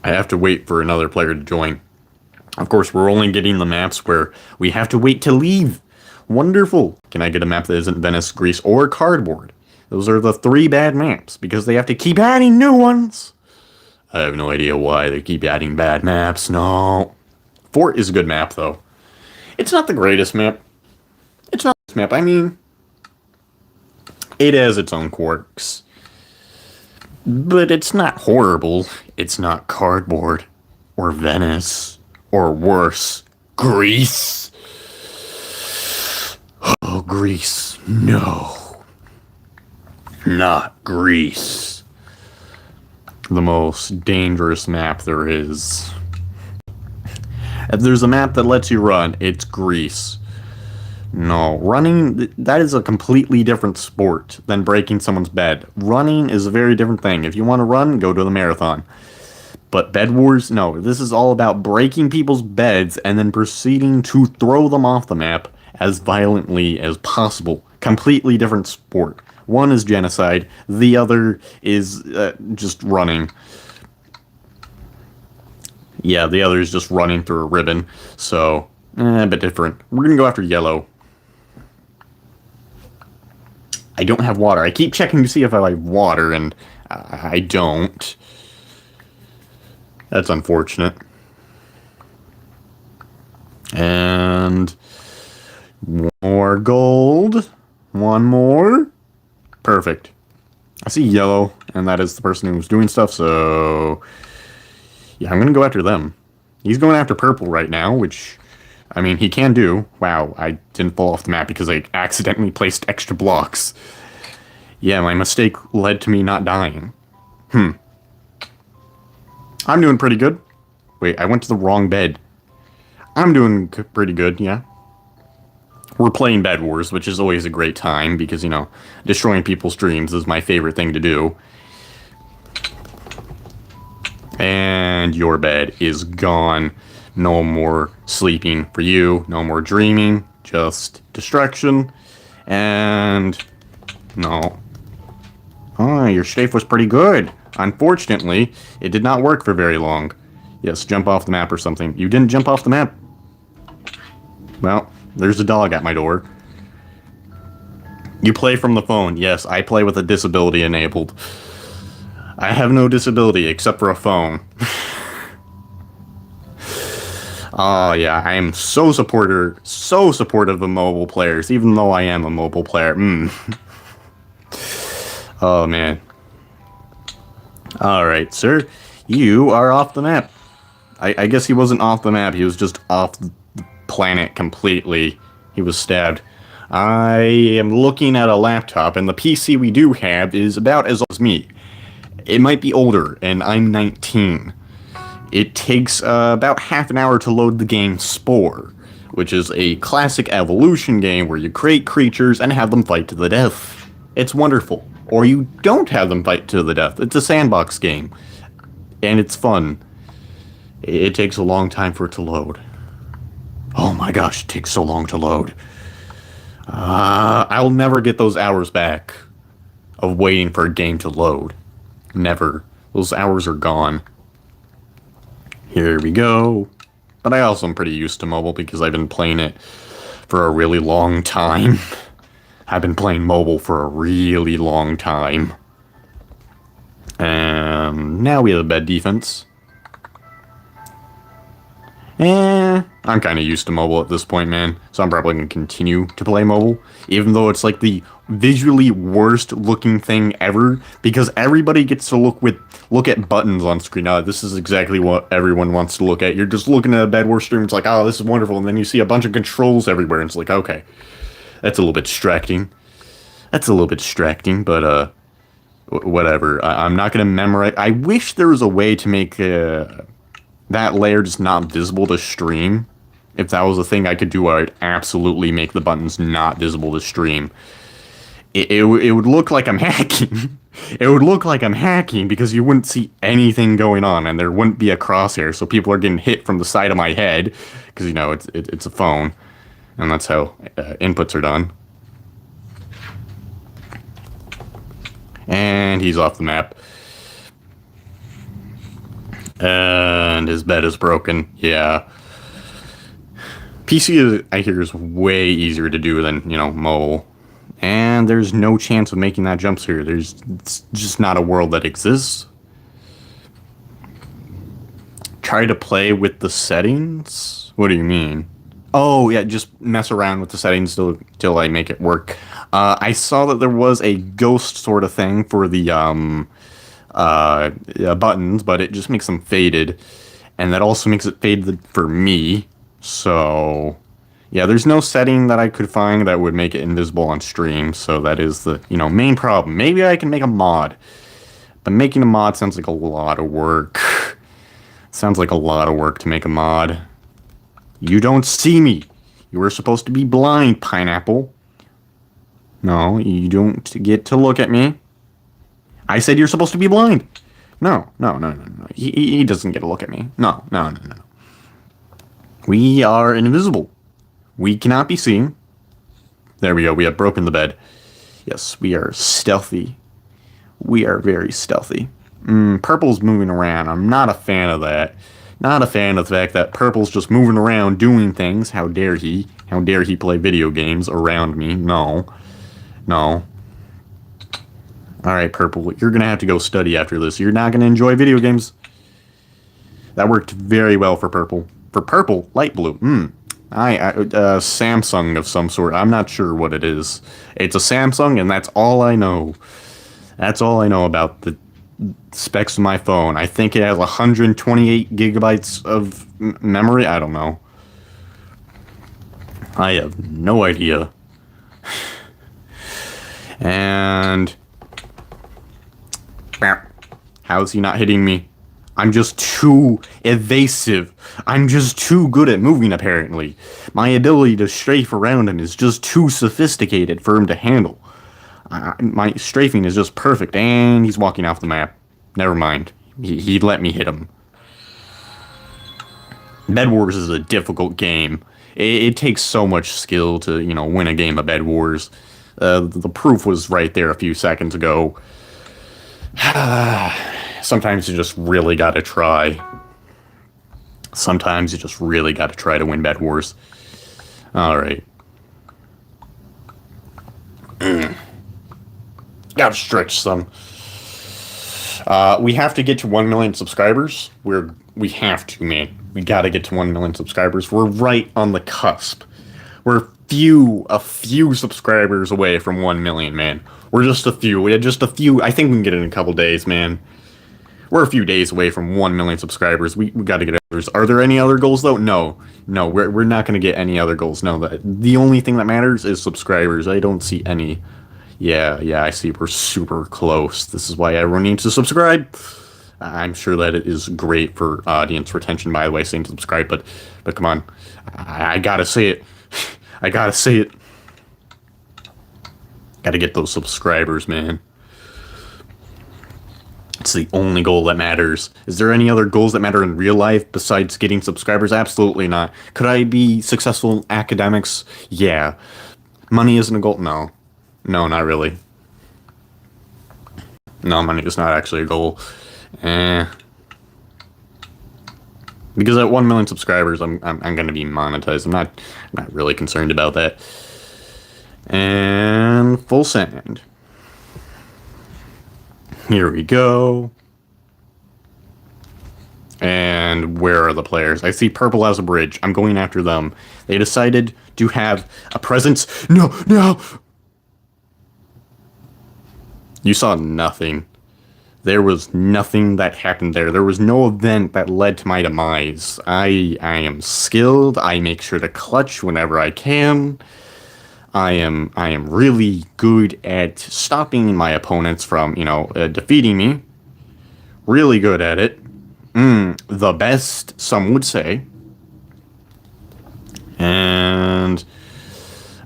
have to wait for another player to join. Of course, we're only getting the maps where we have to wait to leave. Wonderful. Can I get a map that isn't Venice, Greece, or Cardboard? Those are the 3 bad maps, because they have to keep adding new ones. I have no idea why they keep adding bad maps. No. Fort is a good map, though. It's not the greatest map. It's not this map. I mean, It has its own quirks. But it's not horrible. It's not cardboard. Or Venice. Or worse, Greece. Oh, Greece. No. Not Greece. The most dangerous map there is. If there's a map that lets you run, it's Greece. No, running, that is a completely different sport than breaking someone's bed. Running is a very different thing. If you want to run, go to the marathon. But Bed Wars, no, this is all about breaking people's beds and then proceeding to throw them off the map as violently as possible. Completely different sport. One is genocide, the other is just running. Yeah, the other is just running through a ribbon, so a bit different. We're gonna go after yellow. I don't have water. I keep checking to see if I have water, and I don't. That's unfortunate. And more gold. One more. Perfect. I see yellow, and that is the person who's doing stuff, so yeah, I'm gonna go after them. He's going after purple right now, which, I mean, he can do. Wow, I didn't fall off the map because I accidentally placed extra blocks. Yeah, my mistake led to me not dying. I'm doing pretty good. Wait, I went to the wrong bed. I'm doing pretty good, yeah. We're playing Bed Wars, which is always a great time because, you know, destroying people's dreams is my favorite thing to do. And your bed is gone. No more sleeping for you. No more dreaming. Just destruction. And no. Oh, your strafe was pretty good. Unfortunately, it did not work for very long. Yes, jump off the map or something. You didn't jump off the map. Well, there's a dog at my door. You play from the phone. Yes, I play with a disability enabled. I have no disability except for a phone. Oh yeah, I am so supportive of mobile players, even though I am a mobile player. Oh man. Alright, sir. You are off the map. I guess he wasn't off the map, he was just off the planet completely. He was stabbed. I am looking at a laptop, and the PC we do have is about as old as me. It might be older, and I'm 19. It takes about half an hour to load the game Spore, which is a classic evolution game where you create creatures and have them fight to the death. It's wonderful. Or you don't have them fight to the death. It's a sandbox game. And it's fun. It takes a long time for it to load. Oh my gosh, it takes so long to load. I'll never get those hours back of waiting for a game to load. Never. Those hours are gone. Here we go. But I also am pretty used to mobile because I've been playing it for a really long time. I've been playing mobile for a really long time. And now we have a bed defense. I'm kind of used to mobile at this point, man. So I'm probably going to continue to play mobile. Even though it's like the visually worst looking thing ever. Because everybody gets to look at buttons on screen. This is exactly what everyone wants to look at. You're just looking at a Bed Wars stream. It's like, oh, this is wonderful. And then you see a bunch of controls everywhere. And it's like, okay. That's a little bit distracting. But whatever. I'm not going to memorize. I wish there was a way to make that layer just not visible to stream. If that was a thing I could do, I'd absolutely make the buttons not visible to stream. It would look like I'm hacking. It would look like I'm hacking because you wouldn't see anything going on and there wouldn't be a crosshair, so people are getting hit from the side of my head because, you know, it's a phone. And that's how inputs are done. And he's off the map. And his bed is broken. Yeah. PC, I hear, is way easier to do than, you know, mobile. And there's no chance of making that jump here. It's just not a world that exists. Try to play with the settings? What do you mean? Oh yeah, just mess around with the settings till I make it work. I saw that there was a ghost sort of thing for the buttons, but it just makes them faded, and that also makes it faded for me. So yeah, there's no setting that I could find that would make it invisible on stream. So that is the main problem. Maybe I can make a mod, but making a mod sounds like a lot of work. Sounds like a lot of work to make a mod. You don't see me. You were supposed to be blind, Pineapple. No, you don't get to look at me. I said you're supposed to be blind. No, no, no, no, no. He doesn't get to look at me. No, no, no, no. We are invisible. We cannot be seen. There we go. We have broken the bed. Yes, we are stealthy. We are very stealthy. Purple's moving around. I'm not a fan of that. Not a fan of the fact that Purple's just moving around doing things. How dare he? How dare he play video games around me? No. No. Alright, Purple, you're gonna have to go study after this. You're not gonna enjoy video games. That worked very well for Purple. For Purple, light blue. Samsung of some sort. I'm not sure what it is. It's a Samsung, and that's all I know. That's all I know about the specs of my phone. I think it has 128 gigabytes of memory. I don't know. I have no idea. And how's he not hitting me? I'm just too evasive. I'm just too good at moving, apparently. My ability to strafe around him is just too sophisticated for him to handle. My strafing is just perfect, and he's walking off the map. Never mind. He let me hit him. Bedwars is a difficult game. It takes so much skill to, win a game of Bedwars. The proof was right there a few seconds ago. Sometimes you just really gotta try. Sometimes you just really gotta try to win Bedwars. Alright. Gotta stretch some. We have to get to 1 million subscribers. We have to, man. We gotta get to 1 million subscribers. We're right on the cusp. We're a few subscribers away from 1 million, man. We're just a few. We had just a few. I think we can get it in a couple days, man. We're a few days away from 1 million subscribers. We gotta get others. Are there any other goals, though? No. No, we're not gonna get any other goals. No, the only thing that matters is subscribers. I don't see any. Yeah, I see we're super close. This is why everyone needs to subscribe. I'm sure that it is great for audience retention, by the way, saying subscribe, but come on. I gotta say it. I gotta say it. Gotta get those subscribers, man. It's the only goal that matters. Is there any other goals that matter in real life besides getting subscribers? Absolutely not. Could I be successful in academics? Yeah. Money isn't a goal? No. No, not really. No, money is not actually a goal. Because at 1 million subscribers, I'm gonna be monetized. I'm not really concerned about that. And full send. Here we go. And where are the players? I see Purple has a bridge. I'm going after them. They decided to have a presence. No, no! You saw nothing. There was nothing that happened there. There was no event that led to my demise. I am skilled. I make sure to clutch whenever I can. I am really good at stopping my opponents from, defeating me. Really good at it. The best, some would say. And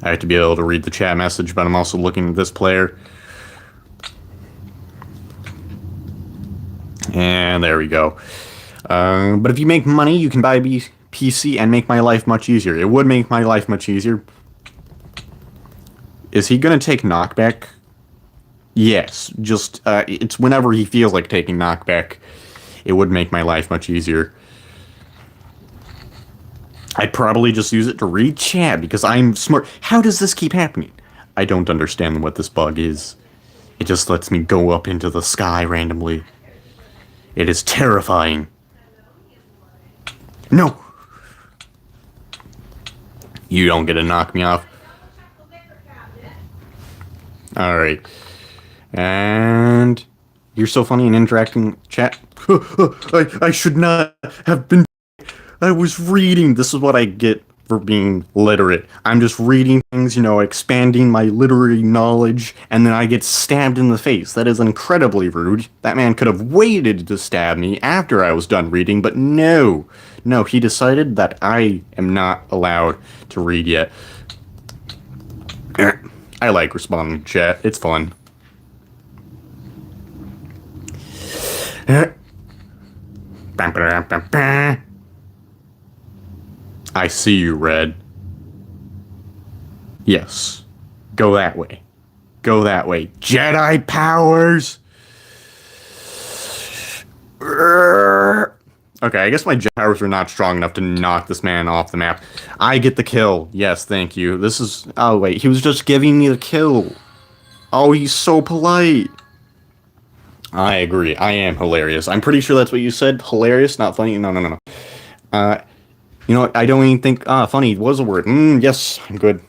I have to be able to read the chat message, but I'm also looking at this player. And there we go. But if you make money, you can buy a PC and make my life much easier. It would make my life much easier. Is he going to take knockback? Yes. Just, it's whenever he feels like taking knockback. It would make my life much easier. I'd probably just use it to read chat because I'm smart. How does this keep happening? I don't understand what this bug is. It just lets me go up into the sky randomly. It is terrifying. No! You don't get to knock me off. Alright. And you're so funny and interacting chat. I should not have been. I was reading. This is what I get for being literate. I'm just reading things, expanding my literary knowledge, and then I get stabbed in the face. That is incredibly rude. That man could have waited to stab me after I was done reading, but no. No, he decided that I am not allowed to read yet. I like responding to chat. It's fun. I see you, Red. Yes. Go that way. Go that way. Jedi powers! Okay, I guess my Jedi powers are not strong enough to knock this man off the map. I get the kill. Yes, thank you. This is... Oh, wait. He was just giving me the kill. Oh, he's so polite. I agree. I am hilarious. I'm pretty sure that's what you said. Hilarious, not funny. No. You know what? I don't even think funny was a word. Yes, I'm good.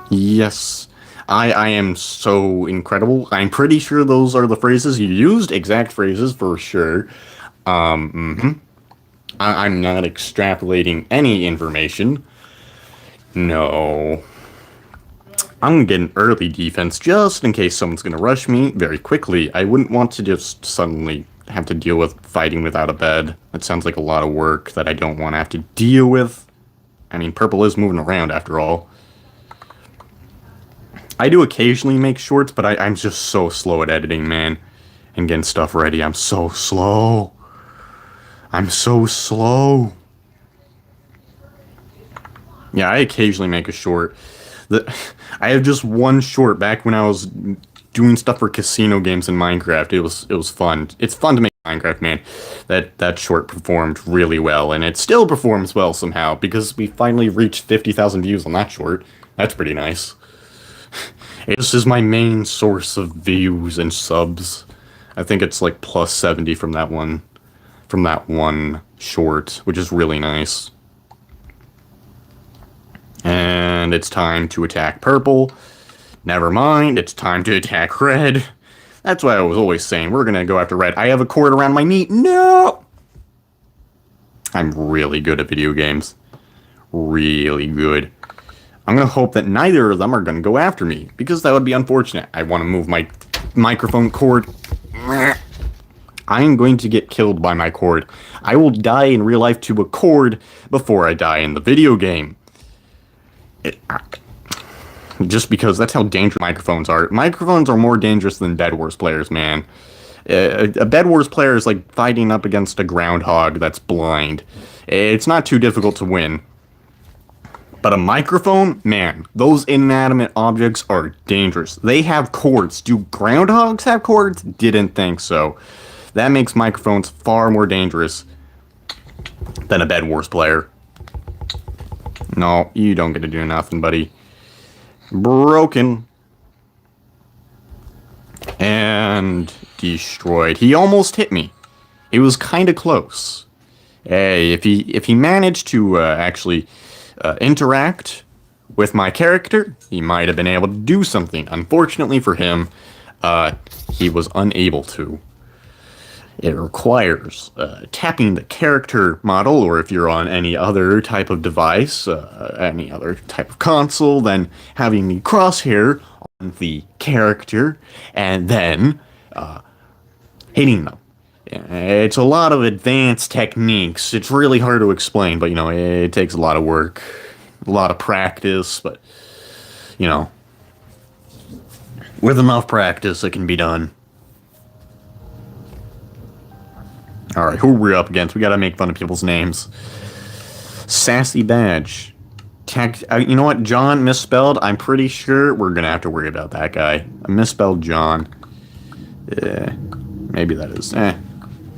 Yes. I am so incredible. I'm pretty sure those are the phrases you used. Exact phrases for sure. I'm not extrapolating any information. No. I'm gonna get an early defense just in case someone's gonna rush me very quickly. I wouldn't want to just suddenly have to deal with fighting without a bed. That sounds like a lot of work that I don't want to have to deal with. I mean, purple is moving around after all. I do occasionally make shorts, but I'm just so slow at editing, man. And getting stuff ready. I'm so slow. I'm so slow. Yeah, I occasionally make a short. I have just one short back when I was doing stuff for casino games in Minecraft. It was fun. It's fun to make Minecraft, man. That short performed really well, and it still performs well somehow because we finally reached 50,000 views on that short. That's pretty nice. This is my main source of views and subs. I think it's like plus 70 from that one short, which is really nice. And it's time to attack purple. Never mind, it's time to attack red. That's why I was always saying, we're gonna go after red. I have a cord around my knee. No! I'm really good at video games. Really good. I'm gonna hope that neither of them are gonna go after me, because that would be unfortunate. I want to move my microphone cord. I'm going to get killed by my cord. I will die in real life to a cord before I die in the video game. Just because that's how dangerous microphones are. Microphones are more dangerous than Bedwars players, man. A Bedwars player is like fighting up against a groundhog that's blind. It's not too difficult to win. But a microphone, man, those inanimate objects are dangerous. They have cords. Do groundhogs have cords? Didn't think so. That makes microphones far more dangerous than a Bedwars player. No, you don't get to do nothing, buddy. Broken. And destroyed. He almost hit me. He was kind of close. Hey, if he managed to actually interact with my character, he might have been able to do something. Unfortunately for him, he was unable to. It requires tapping the character model, or if you're on any other type of device, any other type of console, then having the crosshair on the character, and then hitting them. It's a lot of advanced techniques. It's really hard to explain, but, it takes a lot of work, a lot of practice, but, with enough practice, it can be done. Alright, who are we up against? We gotta make fun of people's names. Sassy Badge. You know what? John misspelled. I'm pretty sure we're gonna have to worry about that guy. I misspelled John. Maybe that is...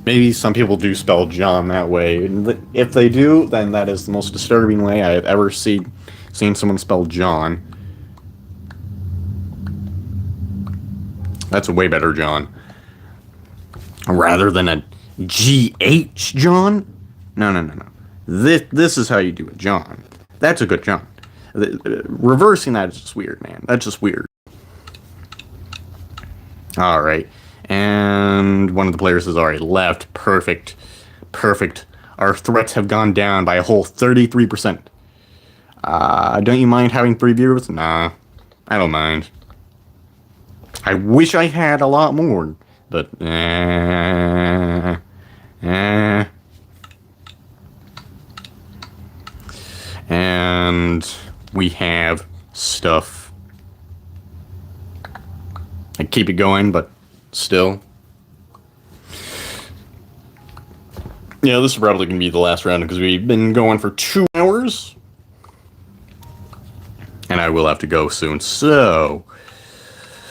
Maybe some people do spell John that way. If they do, then that is the most disturbing way I've ever seen someone spell John. That's a way better John. Rather than a G-H John? No. This is how you do it, John. That's a good John. Reversing that is just weird, man. That's just weird. All right. And one of the players has already left. Perfect. Perfect. Our threats have gone down by a whole 33%. Don't you mind having 3 viewers? Nah, I don't mind. I wish I had a lot more, but And we have stuff. I keep it going, but still. Yeah, this is probably going to be the last round because we've been going for 2 hours. And I will have to go soon. So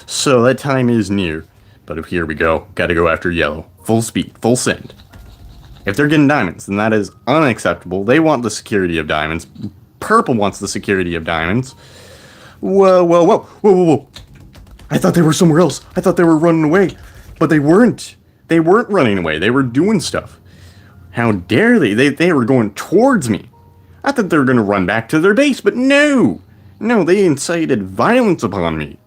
that time is near. But here we go. Gotta go after yellow. Full speed. Full send. If they're getting diamonds, then that is unacceptable. They want the security of diamonds. Purple wants the security of diamonds. Whoa, whoa, whoa. Whoa, whoa, whoa. I thought they were somewhere else. I thought they were running away. But they weren't. They weren't running away. They were doing stuff. How dare they? They were going towards me. I thought they were going to run back to their base, but no. No, they incited violence upon me.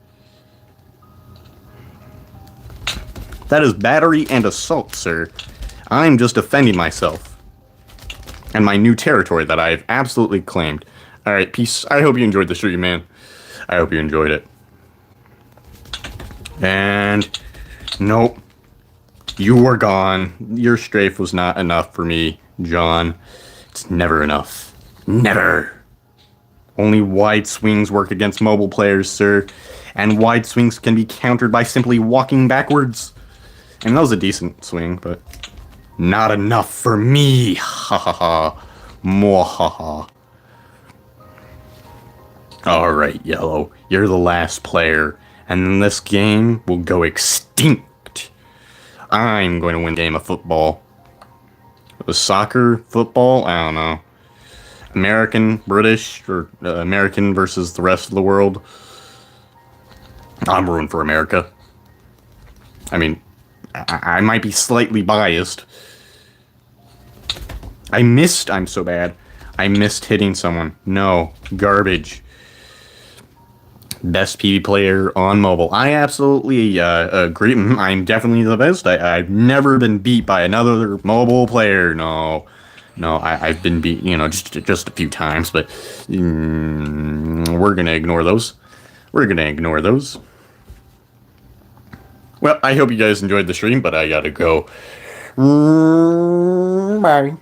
That is battery and assault, sir. I'm just defending myself. And my new territory that I've absolutely claimed. Alright, peace. I hope you enjoyed the stream, man. I hope you enjoyed it. And nope. You were gone. Your strafe was not enough for me, John. It's never enough. Never. Only wide swings work against mobile players, sir. And wide swings can be countered by simply walking backwards. And that was a decent swing, but not enough for me. Ha ha ha. Mwahaha. Alright, Yellow. You're the last player. And then this game will go extinct. I'm going to win a game of football. Soccer? Football? I don't know. American, British, or American versus the rest of the world. I'm rooting for America. I mean, I might be slightly biased. I'm so bad. I missed hitting someone. No, garbage. Best PvP player on mobile. I absolutely agree. I'm definitely the best. I've never been beat by another mobile player. No, I've been beat, just a few times, but we're gonna ignore those. Well, I hope you guys enjoyed the stream, but I gotta go. Bye.